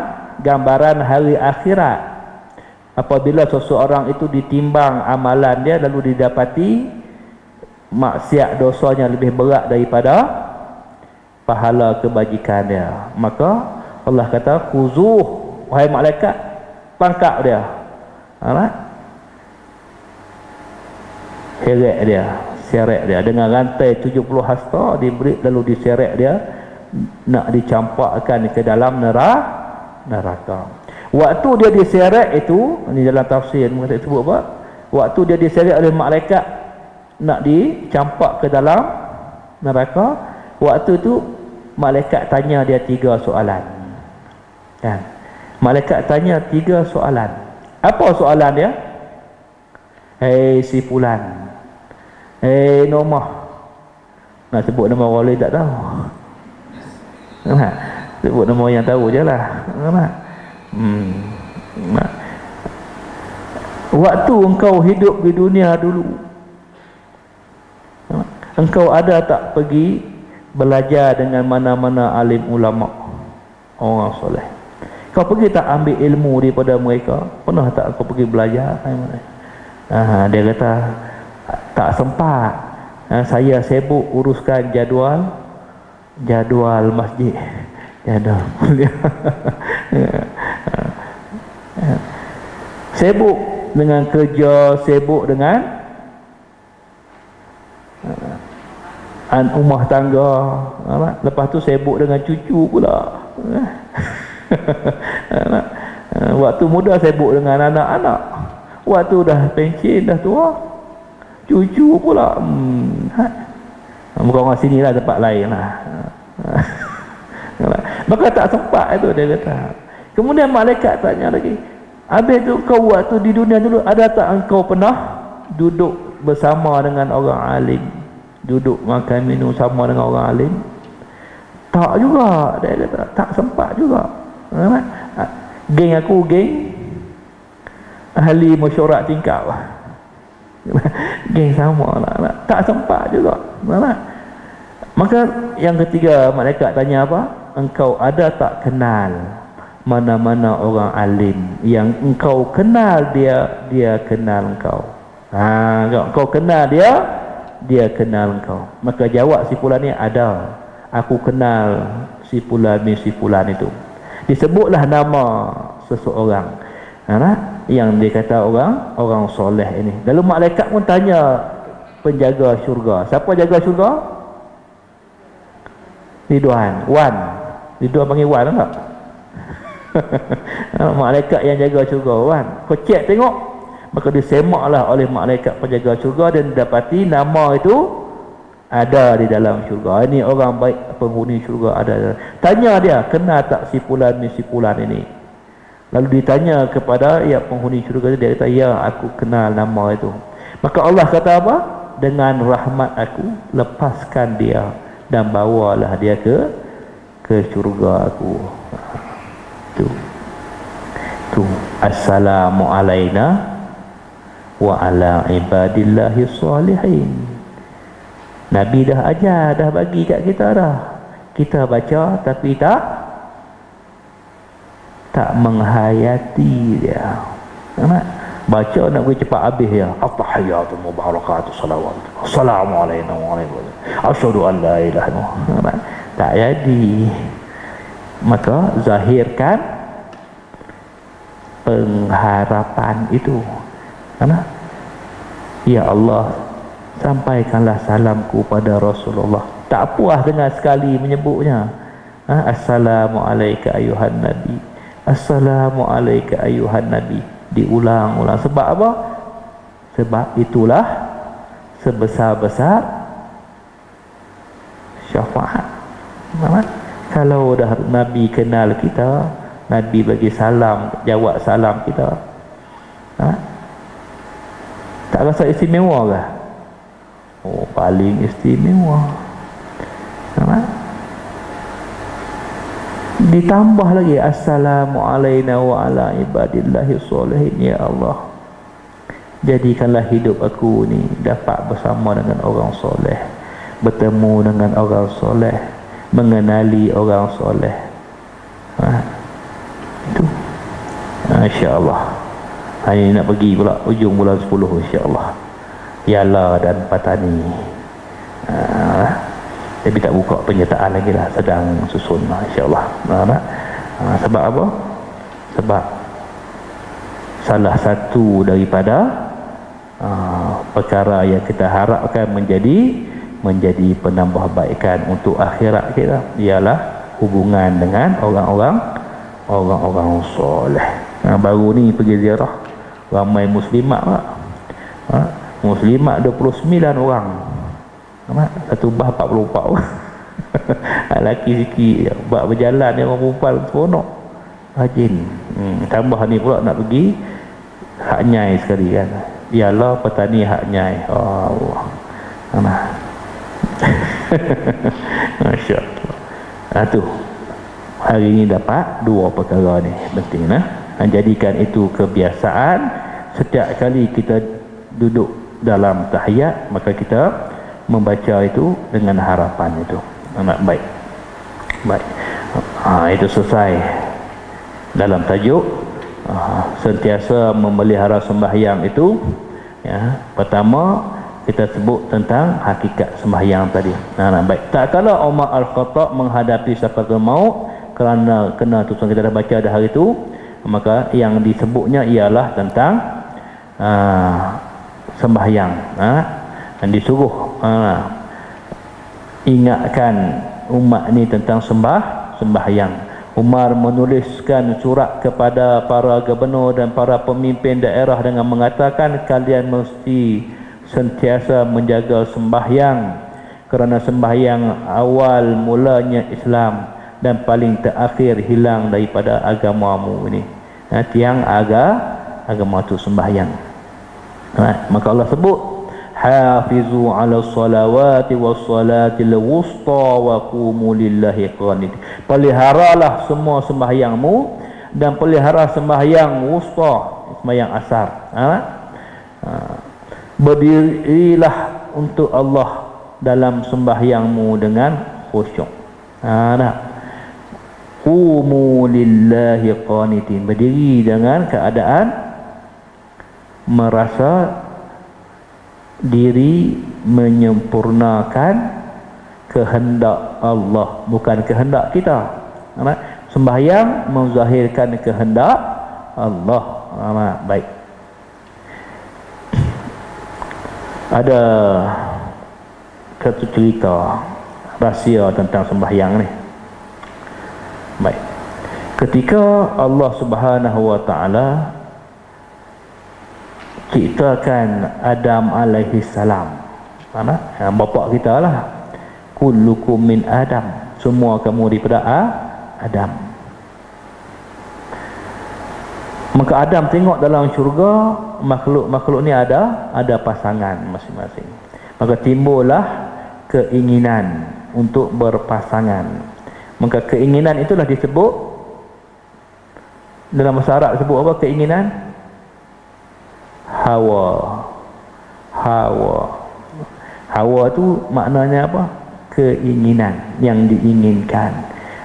gambaran hari akhirat. apabila seseorang itu ditimbang amalan dia lalu didapati maksiat dosanya lebih berat daripada pahala kebajikan dia, maka Allah kata khuzuh, wahai malaikat, tangkap dia, seret dia dengan rantai 70 hasta, diberi lalu diseret dia, nak dicampakkan ke dalam neraka. Waktu dia diseret itu, ini dalam tafsir sebut apa? Waktu dia diseret oleh malaikat nak dicampak ke dalam neraka, waktu itu malaikat tanya dia 3 soalan. Kan? Malaikat tanya 3 soalan. Apa soalan dia? Hei si fulan, hei Nomah. Nak sebut nama wali tak tahu. Sebut nama yang tahu je lah. Waktu engkau hidup di dunia dulu, engkau ada tak pergi belajar dengan mana-mana alim ulama, orang soleh? Kau pergi tak ambil ilmu daripada mereka? Pernah tak kau pergi belajar? Dia kata tak sempat, saya sibuk uruskan jadual masjid, jadual kuliah. Sibuk dengan kerja, sibuk dengan rumah tangga, lepas tu sibuk dengan cucu pula. Waktu muda sibuk dengan anak-anak, waktu dah pension, dah tua, cucu pula. Bukan orang sini lah, tempat lain lah. Maka tak sempat itu, dia kata. Kemudian malaikat tanya lagi, habis tu kau waktu di dunia dulu, ada tak engkau pernah duduk bersama dengan orang alim, duduk makan minum sama dengan orang alim? Tak juga, dia kata, tak sempat juga. Geng aku, geng ahli mesyuarat tingkap, geng sama lah, tak sempat juga. Maka yang ketiga, malaikat tanya apa? Engkau ada tak kenal mana-mana orang alim yang engkau kenal dia kenal engkau? Kau kenal dia kenal engkau. Maka jawab si fulan ni, ada, aku kenal si fulan bin si fulan itu. Disebutlah nama seseorang yang dia kata orang soleh ini. Lalu malaikat pun tanya penjaga syurga, siapa jaga syurga? Ridwan, Ridwan panggil Wan tak? Malaikat yang jaga syurga, Wan, kau cek tengok. Maka disemaklah oleh malaikat penjaga syurga dan dapati nama itu ada di dalam syurga. Ini orang baik, penghuni syurga ada. Tanya dia, kenal tak si fulan ni si fulan ini? Lalu ditanya kepada penghuni syurga, dia kata, ya, aku kenal nama itu. Maka Allah kata apa? Dengan rahmat aku lepaskan dia dan bawalah dia ke syurga aku. Tu assalamu alaina wa ala ibadillahi salihin. Nabi dah ajar, dah bagi kat kita dah. Kita baca tapi tak menghayati dia. Baca nak pergi cepat habis ya. At-tahiyyatu mubarakatuh salawat. Assalamu alaikum warahmatullahi wabarakatuh. Asyhadu an la ilaha illallah. Tak jadi. Maka zahirkan pengharapan itu. Ya Allah, sampaikanlah salamku pada Rasulullah. Tak puas dengan sekali menyebutnya. Assalamu alayka ayuhan nabi, assalamu alayka ayuhan nabi. Diulang-ulang. Sebab apa? Sebab itulah sebesar-besar syafaat. Kalau dah Nabi kenal kita, Nabi bagi salam, jawab salam kita, tak rasa istimewa ke? Oh, paling istimewa. Ditambah lagi, assalamu alayna wa ala ibadillahi sholihin. Ya Allah, jadikanlah hidup aku ni dapat bersama dengan orang soleh, bertemu dengan orang soleh, mengenali orang soleh. Itu insya-Allah. Hari nak pergi pula ujung bulan 10 insya-Allah. Yala dan Patani. Tapi tak buka penyertaan lagi lah, sedang susun insya-Allah. Sebab apa? Sebab salah satu daripada perkara yang kita harapkan menjadi penambahbaikan untuk akhirat kita ialah hubungan dengan orang-orang soleh. Baru ni pergi ziarah ramai muslimat lah. Muslimat 29 orang. Satu bah 44 orang. Lelaki sikit buat berjalan ni, orang perempuan seronok rajin. Tambah ni pula nak pergi hak nyai sekali kan. Ialah petani hak nyai. Allah. Masya Allah. Tu hari ni dapat dua perkara ni penting nah. Jadikan itu kebiasaan. Setiap kali kita duduk dalam tahiyat, maka kita membaca itu dengan harapan itu. Baik. Itu selesai dalam tajuk sentiasa memelihara sembahyang itu. Ya, pertama kita sebut tentang hakikat sembahyang tadi. Baik. Tak kala Umar Al-Khattab menghadapi sakaratul maut kerana kena tutusan kita dah baca dah hari itu, maka yang disebutnya ialah tentang sembahyang. Dan disuruh ingatkan umat ni tentang sembahyang. Umar menuliskan surat kepada para gubernur dan para pemimpin daerah dengan mengatakan, kalian mesti sentiasa menjaga sembahyang, kerana sembahyang awal mulanya Islam dan paling terakhir hilang daripada agamamu ini. Tiang agama itu sembahyang. Maka Allah sebut, hafizu ala salawati was salatil wusta wa qumu lillahi qanit. Peliharalah semua sembahyangmu dan pelihara sembahyang wusta, sembahyang asar. Berdirilah untuk Allah dalam sembahyangmu dengan khusyuk. Qumu lillahi qanitin. Berdiri dengan keadaan merasa diri menyempurnakan kehendak Allah, bukan kehendak kita. Sembahyang menzahirkan kehendak Allah. Baik. Ada satu cerita rahsia tentang sembahyang ni. Baik. Ketika Allah Subhanahu wa taala ciptakan Adam alaihi salam, bapa kita lah, kullukum min Adam, semua kamu daripada Adam. Maka Adam tengok dalam syurga makhluk-makhluk ni ada pasangan masing-masing. Maka timbullah keinginan untuk berpasangan. Maka keinginan itulah disebut dalam bahasa Arab, disebut apa keinginan? Hawa. Hawa tu maknanya apa? Keinginan, yang diinginkan.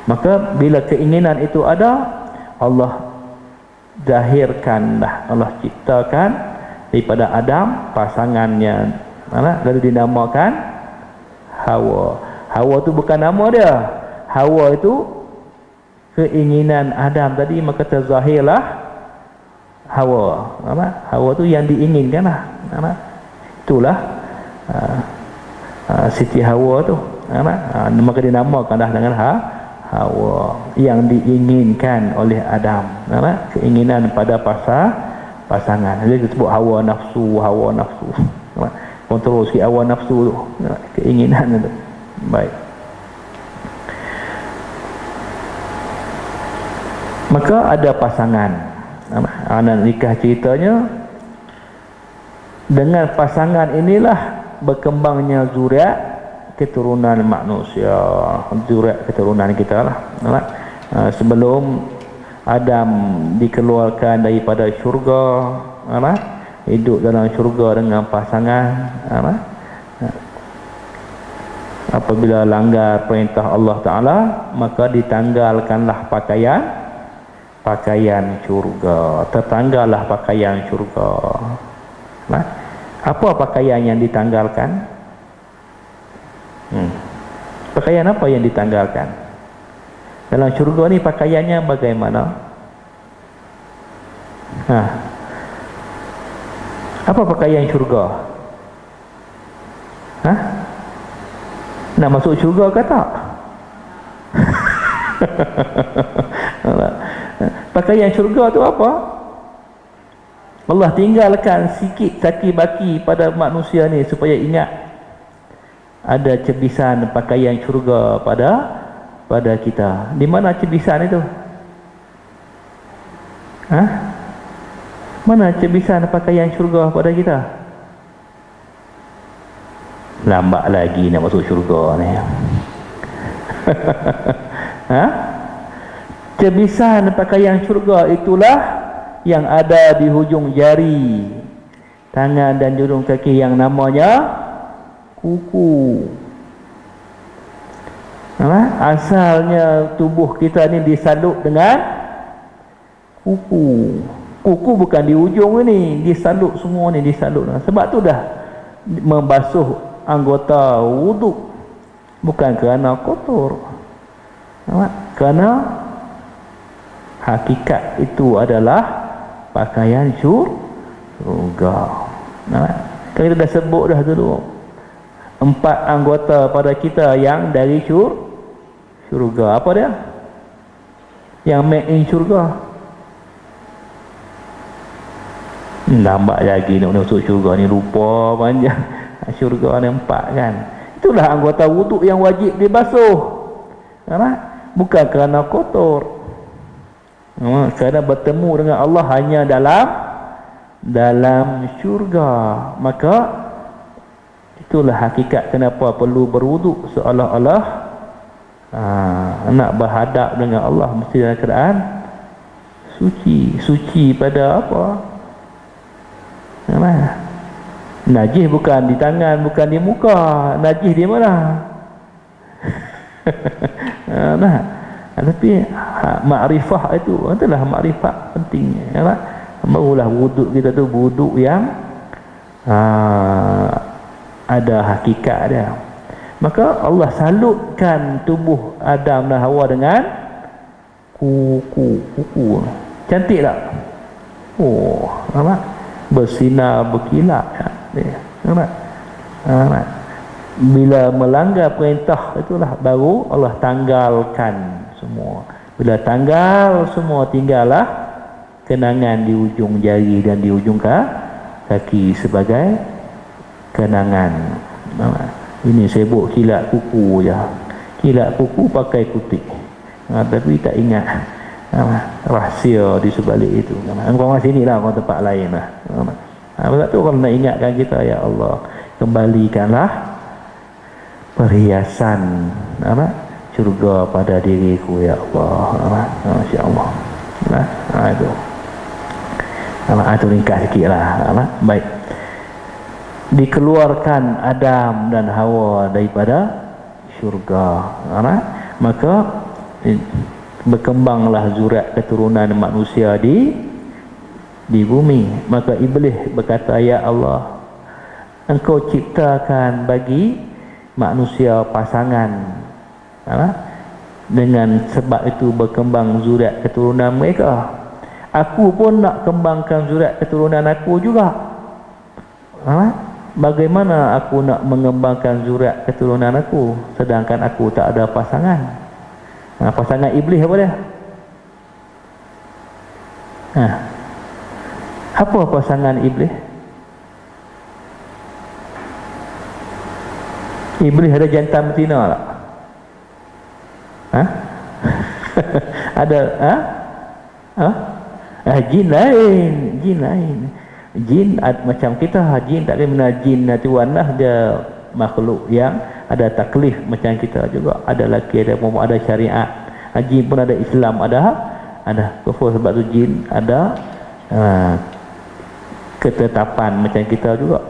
Maka bila keinginan itu ada, Allah zahirkanlah, Allah ciptakan daripada Adam pasangannya, lalu dinamakan Hawa. Hawa tu bukan nama dia. Hawa itu keinginan Adam tadi, maka terzahirlah Hawa. Hawa tu yang diinginkan lah. Itulah Siti Hawa tu. Maka dinamakanlah dengan Hawa, yang diinginkan oleh Adam. Keinginan pada pasangan. Jadi disebut hawa nafsu. Kontrol sikit hawa nafsu tu, keinginan tu. Baik. Maka ada pasangan, anak nikah ceritanya. Dengan pasangan inilah berkembangnya zuriat keturunan manusia, zuriat keturunan kita lah. Sebelum Adam dikeluarkan daripada syurga, hidup dalam syurga dengan pasangan, apabila langgar perintah Allah Ta'ala, maka ditanggalkanlah pakaian pakaian syurga. Tertanggallah pakaian syurga. Nah, apa pakaian yang ditanggalkan? Pakaian apa yang ditanggalkan? Dalam syurga ni pakaiannya bagaimana? Apa pakaian syurga? Nak masuk syurga ke tak? Pakaian syurga tu apa? Allah tinggalkan sikit saki baki pada manusia ni supaya ingat ada cebisan pakaian syurga pada kita. Di mana cebisan itu? Mana cebisan pakaian syurga pada kita? Lambat lagi nak masuk syurga ni. Cebisan pakaian syurga itulah yang ada di hujung jari tangan dan hujung kaki yang namanya kuku. Asalnya tubuh kita ni disalut dengan kuku. Kuku bukan di ujung ni, disalut semua ni, disalut. Sebab tu dah membasuh anggota wuduk, bukan kerana kotor. Kerana hakikat itu adalah pakaian syurga. Kalau kita dah sebut dah dulu 4 anggota pada kita yang dari syurga. Apa dia? Yang make in syurga. Lambat lagi nak masuk syurga ni, lupa panjang. Syurga ni 4 kan. Itulah anggota wuduk yang wajib dibasuh. Bukan kerana kotor. Kerana bertemu dengan Allah hanya dalam syurga. Maka itulah hakikat kenapa perlu berwuduk, seolah-olah nak berhadap dengan Allah mesti dalam keadaan suci. Suci pada apa? Najis bukan di tangan, bukan di muka. Najis di mana? Tapi makrifah itu adalah makrifah pentingnya. Barulah wuduk kita tu wuduk yang ada hakikat dia. Maka Allah salutkan tubuh Adam dan Hawa dengan kuku. Cantik tak? Bersinar berkilat. Bila melanggar perintah itulah baru Allah tanggalkan semua. Bila tanggal semua, tinggallah kenangan di ujung jari dan di ujung kaki sebagai kenangan. Ini sibuk kilat kuku je. Kilat kuku pakai kutik. Tapi tak ingat rahsia di sebalik itu. Korang sini lah, korang tempat lain lah. Sebab tu kalau nak ingatkan kita, ya Allah, kembalikanlah perhiasan syurga pada diriku, ya Allah. Masya Allah. Itu ringkas sikit lah. Baik, dikeluarkan Adam dan Hawa daripada syurga, maka berkembanglah zuriat keturunan manusia di bumi. Maka iblis berkata, ya Allah, Engkau ciptakan bagi manusia pasangan, dengan sebab itu berkembang zuriat keturunan mereka. Aku pun nak kembangkan zuriat keturunan aku juga. Bagaimana aku nak mengembangkan zuriat keturunan aku sedangkan aku tak ada pasangan? Pasangan iblis apa dia? Apa pasangan iblis? Iblis ada jantan betina tak? Ada? Jin lain. Jin macam kita, jin tak kena jin tuan lah, dia makhluk yang ada taklif macam kita juga. Ada laki, ada perempuan, ada syariat. Jin pun ada Islam, ada kufur. Sebab tu jin ada ketetapan macam kita juga.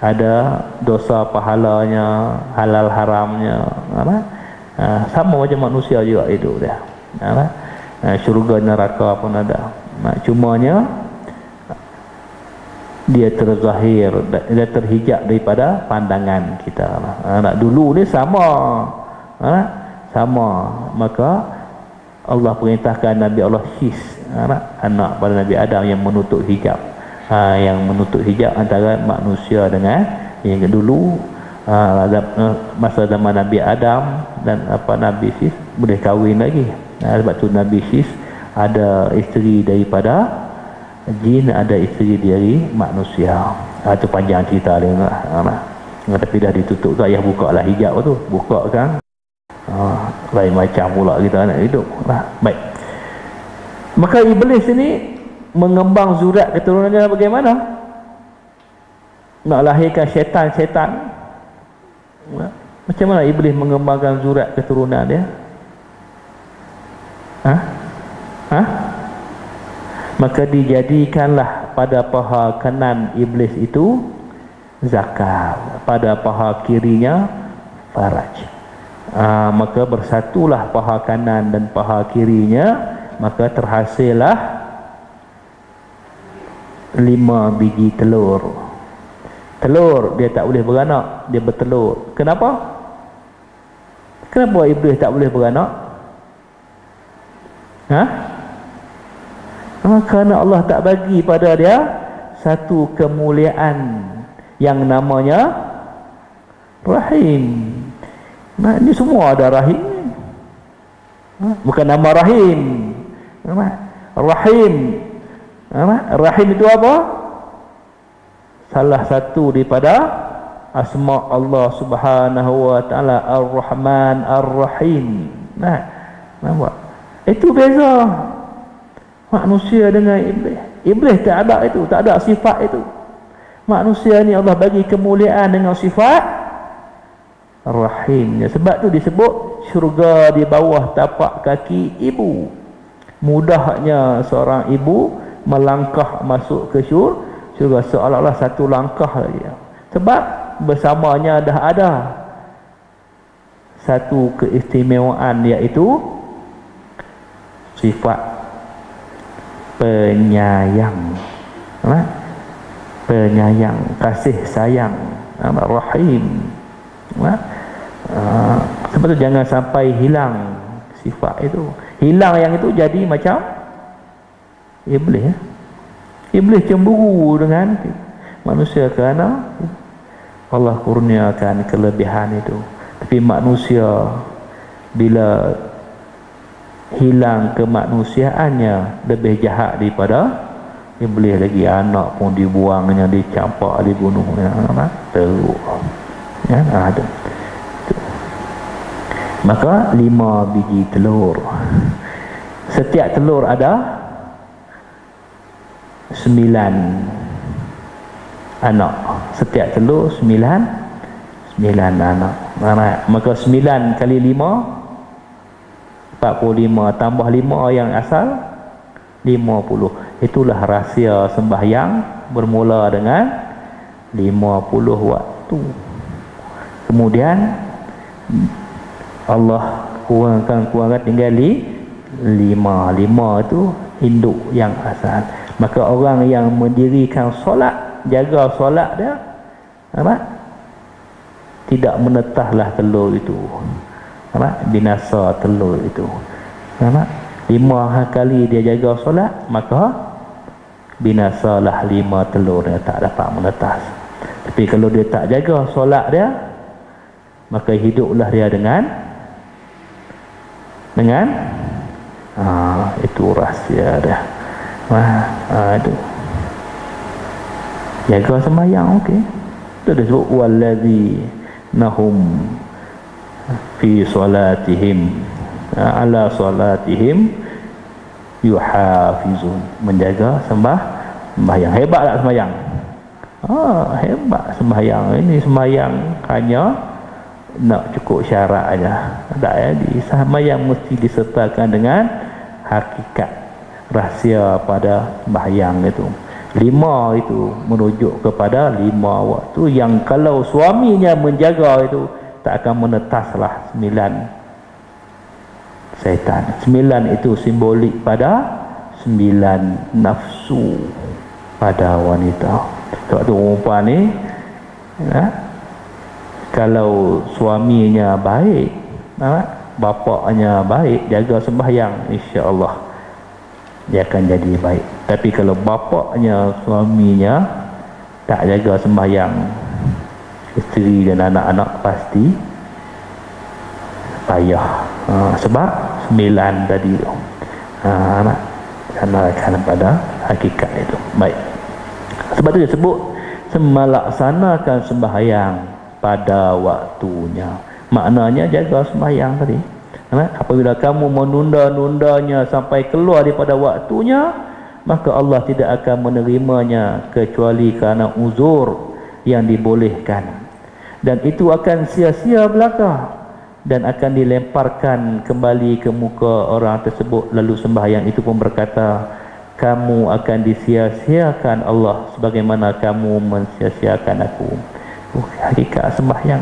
Ada dosa pahalanya, halal haramnya, sama macam manusia juga hidup dia. syurga neraka pun ada. Cumanya dia terzahir, dia terhijab daripada pandangan kita. Dulu ni sama, sama. Maka Allah perintahkan Nabi Allah Syis, anak pada Nabi Adam, yang menutup hijab, yang menutup hijab antara manusia dengan yang dulu. Masa zaman Nabi Adam dan Nabi Syis boleh kahwin lagi. Sebab tu Nabi Syis ada isteri daripada jin, ada isteri dari manusia. Itu panjang cerita dia. Tapi dah ditutup tu, ayah buka lah hijab tu, buka kan. Lain macam pula kita nak hidup. Baik. Maka iblis ini mengembang zurat keturunannya bagaimana? Nak lahirkan syaitan-syaitan. Macam mana iblis mengembangkan zurat keturunan dia? Maka dijadikanlah pada paha kanan iblis itu zakar, pada paha kirinya faraj. Maka bersatulah paha kanan dan paha kirinya, maka terhasillah 5 biji telur. Telur dia tak boleh beranak, dia bertelur. Kenapa? Kenapa iblis tak boleh beranak? Kerana Allah tak bagi pada dia satu kemuliaan yang namanya rahim. Ini semua ada rahim. Bukan nama rahim. Rahim. Rahim itu apa? Salah satu daripada asma Allah Subhanahu wa taala, Ar-Rahman Ar-Rahim. Nampak? Itu beza manusia dengan iblis. Iblis tak ada itu, tak ada sifat itu. Manusia ni Allah bagi kemuliaan dengan sifat rahimnya. Sebab tu disebut syurga di bawah tapak kaki ibu. Mudahnya seorang ibu melangkah masuk ke syurga, seolah-olah satu langkah lagi. Sebab bersamanya dah ada satu keistimewaan, iaitu sifat penyayang. Penyayang, kasih sayang, rahim. Sebab tu jangan sampai hilang sifat itu. Hilang yang itu jadi macam iblis. Iblis cemburu dengan manusia kerana Allah kurniakan kelebihan itu. Tapi manusia bila hilang kemanusiaannya, lebih jahat daripada iblis lagi. Anak pun dibuangnya, dicampak, dibunuhnya. Teruk. Ada. Maka 5 biji telur. Setiap telur ada 9 anak. Setiap telur 9 anak. Maka 9 kali 5 45, tambah 5 yang asal 50. Itulah rahsia sembahyang bermula dengan 50 waktu. Kemudian Allah kurangkan tinggal 5 itu induk yang asal. Maka orang yang mendirikan solat, jaga solat dia, tidak menetahlah telur itu, binasa telur itu. 5 kali dia jaga solat, maka binasalah 5 telur dia, tak dapat menetas. Tapi kalau dia tak jaga solat dia, maka hiduplah dia dengan itu rahsia dia. Itu jaga sembahyang. Okey, itu disebut wallazi nahum fi salatihim ala salatihim yuhafizun. Menjaga sembahyang. Hebat tak sembahyang? Hebat sembahyang. Ini sembahyang hanya nak cukup syarat aja. Tak ya, sembahyang mesti disertakan dengan hakikat rahsia pada sembahyang itu. 5 itu merujuk kepada 5 waktu yang kalau suaminya menjaga itu tak akan menetaslah 9 syaitan. 9 itu simbolik pada 9 nafsu pada wanita. Sebab tu perempuan ni kalau suaminya baik, bapaknya baik, jaga sembahyang, insya-Allah dia akan jadi baik. Tapi kalau bapaknya, suaminya tak jaga sembahyang, isteri dan anak-anak pasti payah. Sebab 9 tadi tu. Kerana pada hakikat itu. Baik. Sebab tu dia sebut melaksanakan sembahyang pada waktunya. Maknanya jaga sembahyang tadi. Apabila kamu menunda-nundanya sampai keluar daripada waktunya, maka Allah tidak akan menerimanya kecuali kerana uzur yang dibolehkan, dan itu akan sia-sia belaka dan akan dilemparkan kembali ke muka orang tersebut. Lalu sembahyang itu pun berkata, kamu akan disia-siakan Allah sebagaimana kamu mensia-siakan aku. Hakikat sembahyang.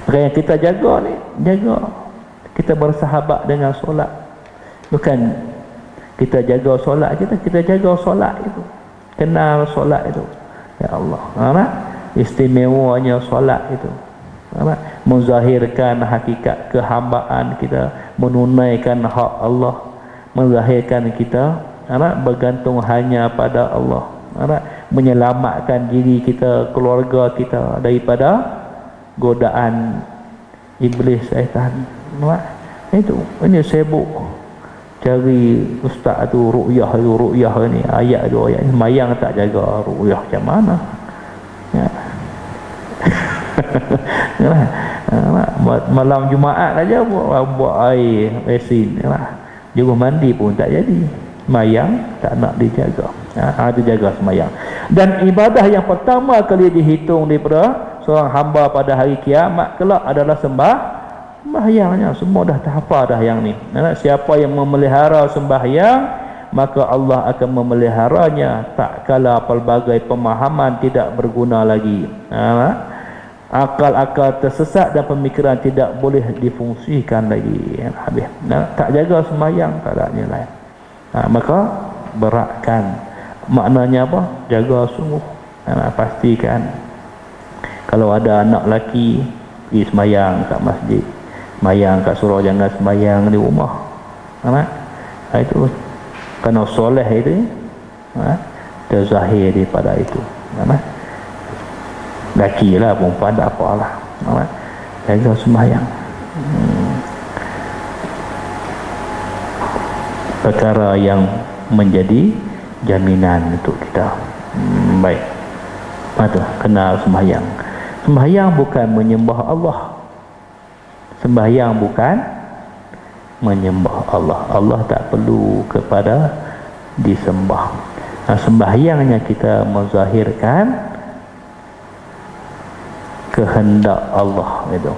Maka yang kita jaga ni, jaga kita bersahabat dengan solat. Bukan kita jaga solat kita jaga solat itu, kenal solat itu. Ya Allah, istimewanya solat itu, menzahirkan hakikat kehambaan kita, menunaikan hak Allah, menzahirkan kita bergantung hanya pada Allah, menyelamatkan diri kita, keluarga kita daripada godaan iblis, syaitan. Itu ini sibuk cari ustaz tu ru'yah ni, ayat tu ayat ni, mayang tak jaga ru'yah macam mana ya. Malam Jumaat aja buat air resin juru mandi pun tak jadi, mayang tak nak dijaga. Ada jaga semayang. Dan ibadah yang pertama kali dihitung daripada seorang hamba pada hari kiamat kelak adalah sembahyangnya. Semua dah terhafal dah yang ni. Siapa yang memelihara sembahyang, maka Allah akan memeliharanya tak kala pelbagai pemahaman tidak berguna lagi. Akal-akal tersesat dan pemikiran tidak boleh difungsikan lagi. Habis. Tak jaga sembahyang tak ada nilai. Maka beratkan. Maknanya apa? Jaga sungguh. Pastikan kalau ada anak lelaki pergi sembahyang kat masjid, sembahyang kat surau, jangan sembahyang di rumah. Itu kerana soleh itu terzahir daripada itu. Lelaki lah, perempuan tak apalah. Jaga sembahyang. Perkara yang menjadi jaminan untuk kita. Baik. Itu kenal sembahyang. Sembahyang bukan menyembah Allah. Sembahyang bukan menyembah Allah. Allah tak perlu kepada disembah. Sembahyangnya kita menzahirkan kehendak Allah itu.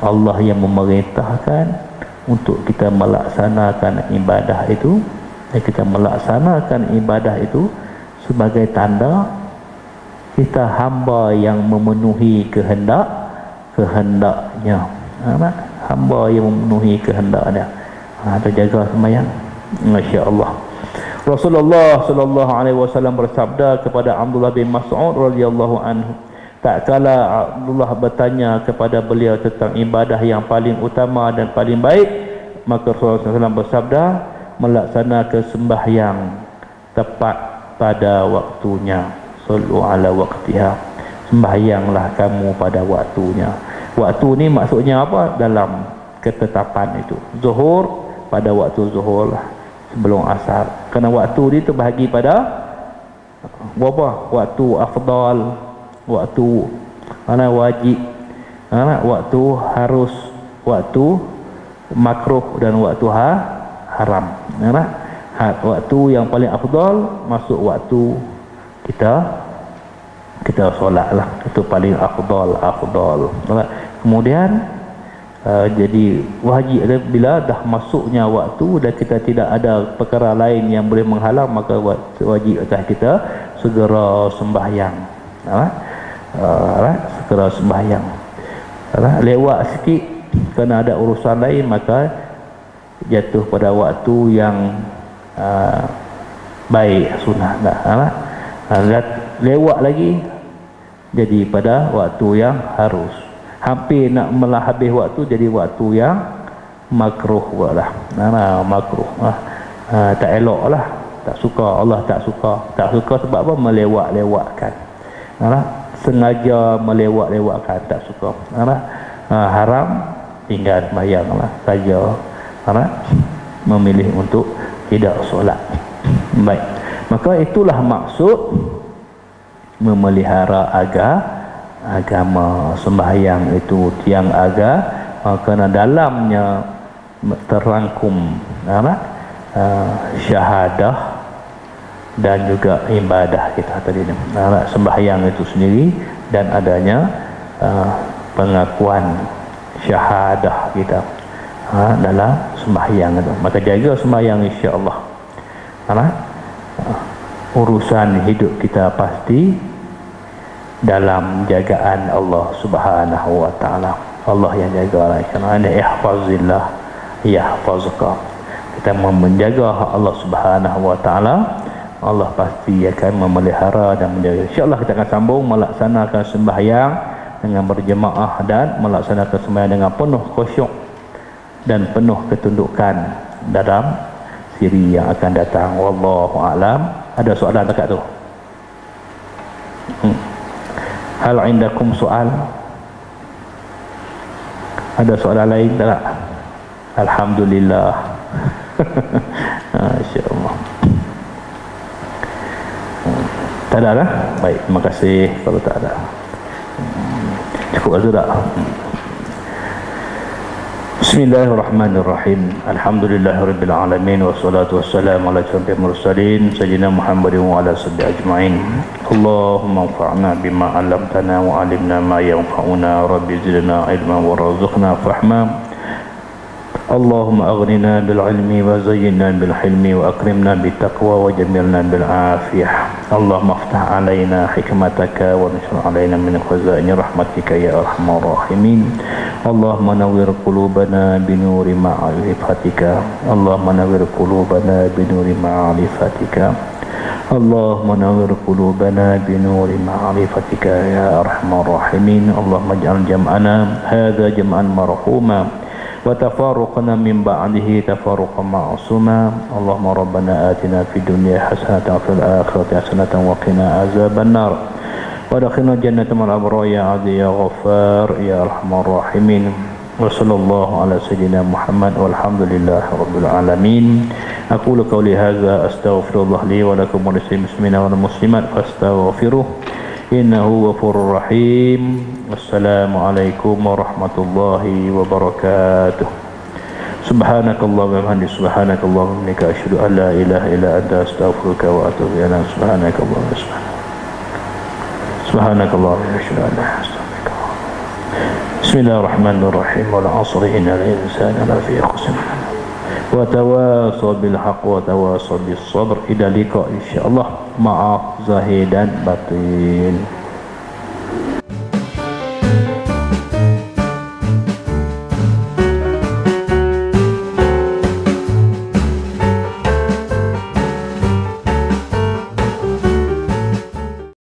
Allah yang memerintahkan untuk kita melaksanakan ibadah itu. Kita melaksanakan ibadah itu sebagai tanda kita hamba yang memenuhi kehendaknya. Hamba yang memenuhi kehendaknya. Terjaga sembahyang. Masya-Allah. Rasulullah sallallahu alaihi wasallam bersabda kepada Abdullah bin Mas'ud radhiyallahu anhu, tak kala Abdullah bertanya kepada beliau tentang ibadah yang paling utama dan paling baik, maka Rasulullah SAW bersabda, melaksanakan sembahyang tepat pada waktunya. Sallu ala waqtiha. Sembahyanglah kamu pada waktunya. Waktu ni maksudnya apa? Dalam ketetapan itu. Zuhur pada waktu zuhur lah, sebelum asar. Kerana waktu ni terbahagi pada berapa? Waktu afdal, waktu wajib, waktu harus, waktu makruh dan waktu haram. Waktu yang paling afdal masuk waktu kita solat lah, itu paling afdal. Kemudian jadi wajib bila dah masuknya waktu dan kita tidak ada perkara lain yang boleh menghalang, maka wajib atas kita segera sembahyang. Segera sembahyang. Lewat sikit kerana ada urusan lain, maka jatuh pada waktu yang baik, sunnah dah. Lewat lagi jadi pada waktu yang harus. Hampir nak habis waktu jadi waktu yang makruh lah. Makruh. Tak elok lah. Tak suka, Allah tak suka. Tak suka sebab apa? Melewat-lewatkan. Sengaja melewat-lewatkan, tak suka. Haram, tinggal sembahyang lah saja. Memilih untuk tidak solat. Baik. Maka itulah maksud memelihara agama. Sembahyang itu tiang kerana dalamnya terangkum syahadah dan juga ibadah kita tadi. Sembahyang itu sendiri dan adanya pengakuan syahadah kita dalam sembahyang itu. Maka jaga sembahyang, insya-Allah. Urusan hidup kita pasti dalam jagaan Allah Subhanahu wa taala. Allah yang jaga. Kerana ihfazillah yahfazuka. Kita menjaga hak Allah Subhanahu wa taala, Allah pasti akan memelihara dan menjaga. Insya-Allah kita akan sambung melaksanakan sembahyang dengan berjemaah dan melaksanakan sembahyang dengan penuh khusyuk dan penuh ketundukan dalam siri yang akan datang. Wallahu a'lam. Ada soalan dekat tu? Hal indakum soal? Ada soalan lain tak? Alhamdulillah. Insya-Allah. Tak ada lah? Baik, terima kasih. Kalau tak ada, cukup aja tak? Bismillahirrahmanirrahim. Alhamdulillahirabbil alamin wassalatu wassalamu ala asyrafil mursalin sayyidina Muhammadin wa ala sahbihi ajma'in. Allahumma anfa'na bima 'allamtana wa 'allimna ma yanfa'una, rabbi zidna ilman warzuqna fahma. Allahumma aghnina bil ilmi wa zayyinna bil hilmi wa akrimna bit taqwa wa jamilna bil afiyah. Allahumma aftah alaina hikmataka wa nashur alaina min khazaini rahmatika ya arhamar rahimin. Allahumma nawwir qulubana bi nuri ma'rifatika. Allahumma nawwir qulubana bi nuri ma'rifatika. Allahumma nawwir qulubana bi nuri ma'rifatika ya arhamar rahimin. Allahumma ij'al jam'ana hadza jam'an marhuma wa tafarruqna min ba'dihi tafarruqan ma'suma. Allahumma rabbana atina fid dunya hasanatan wa fil akhirati hasanatan wa qina azaban nar wa adkhilna jannata ma'al abrar ya 'adil ya ghaffar ya arhamar rahimin. Wa sallallahu ala sayyidina Muhammad walhamdulillahi rabbil alamin. Aqulu qawli hadza astaghfirullah li wa lakum wa lisal muslimina wal muslimat fastaghfiruh innahu ghafurur rahim. Wassalamualaikum warahmatullahi wabarakatuh. Subhanakallahumma wa bihamdika subhanakallahumma wa bihamdika asyhadu an la ilaha illa anta astaghfiruka wa atubu ilaik. Subhanakallahumma wa subhanakallahumma wa asyhadu an la ilaha illa anta astaghfiruka. Bismillahirrahmanirrahim. Wal 'asri innal insana lafi khusr. Wa tawasaw bil haqq wa tawasaw bis sabr. Ila liqa insyaallah. Maaf zahir dan batin.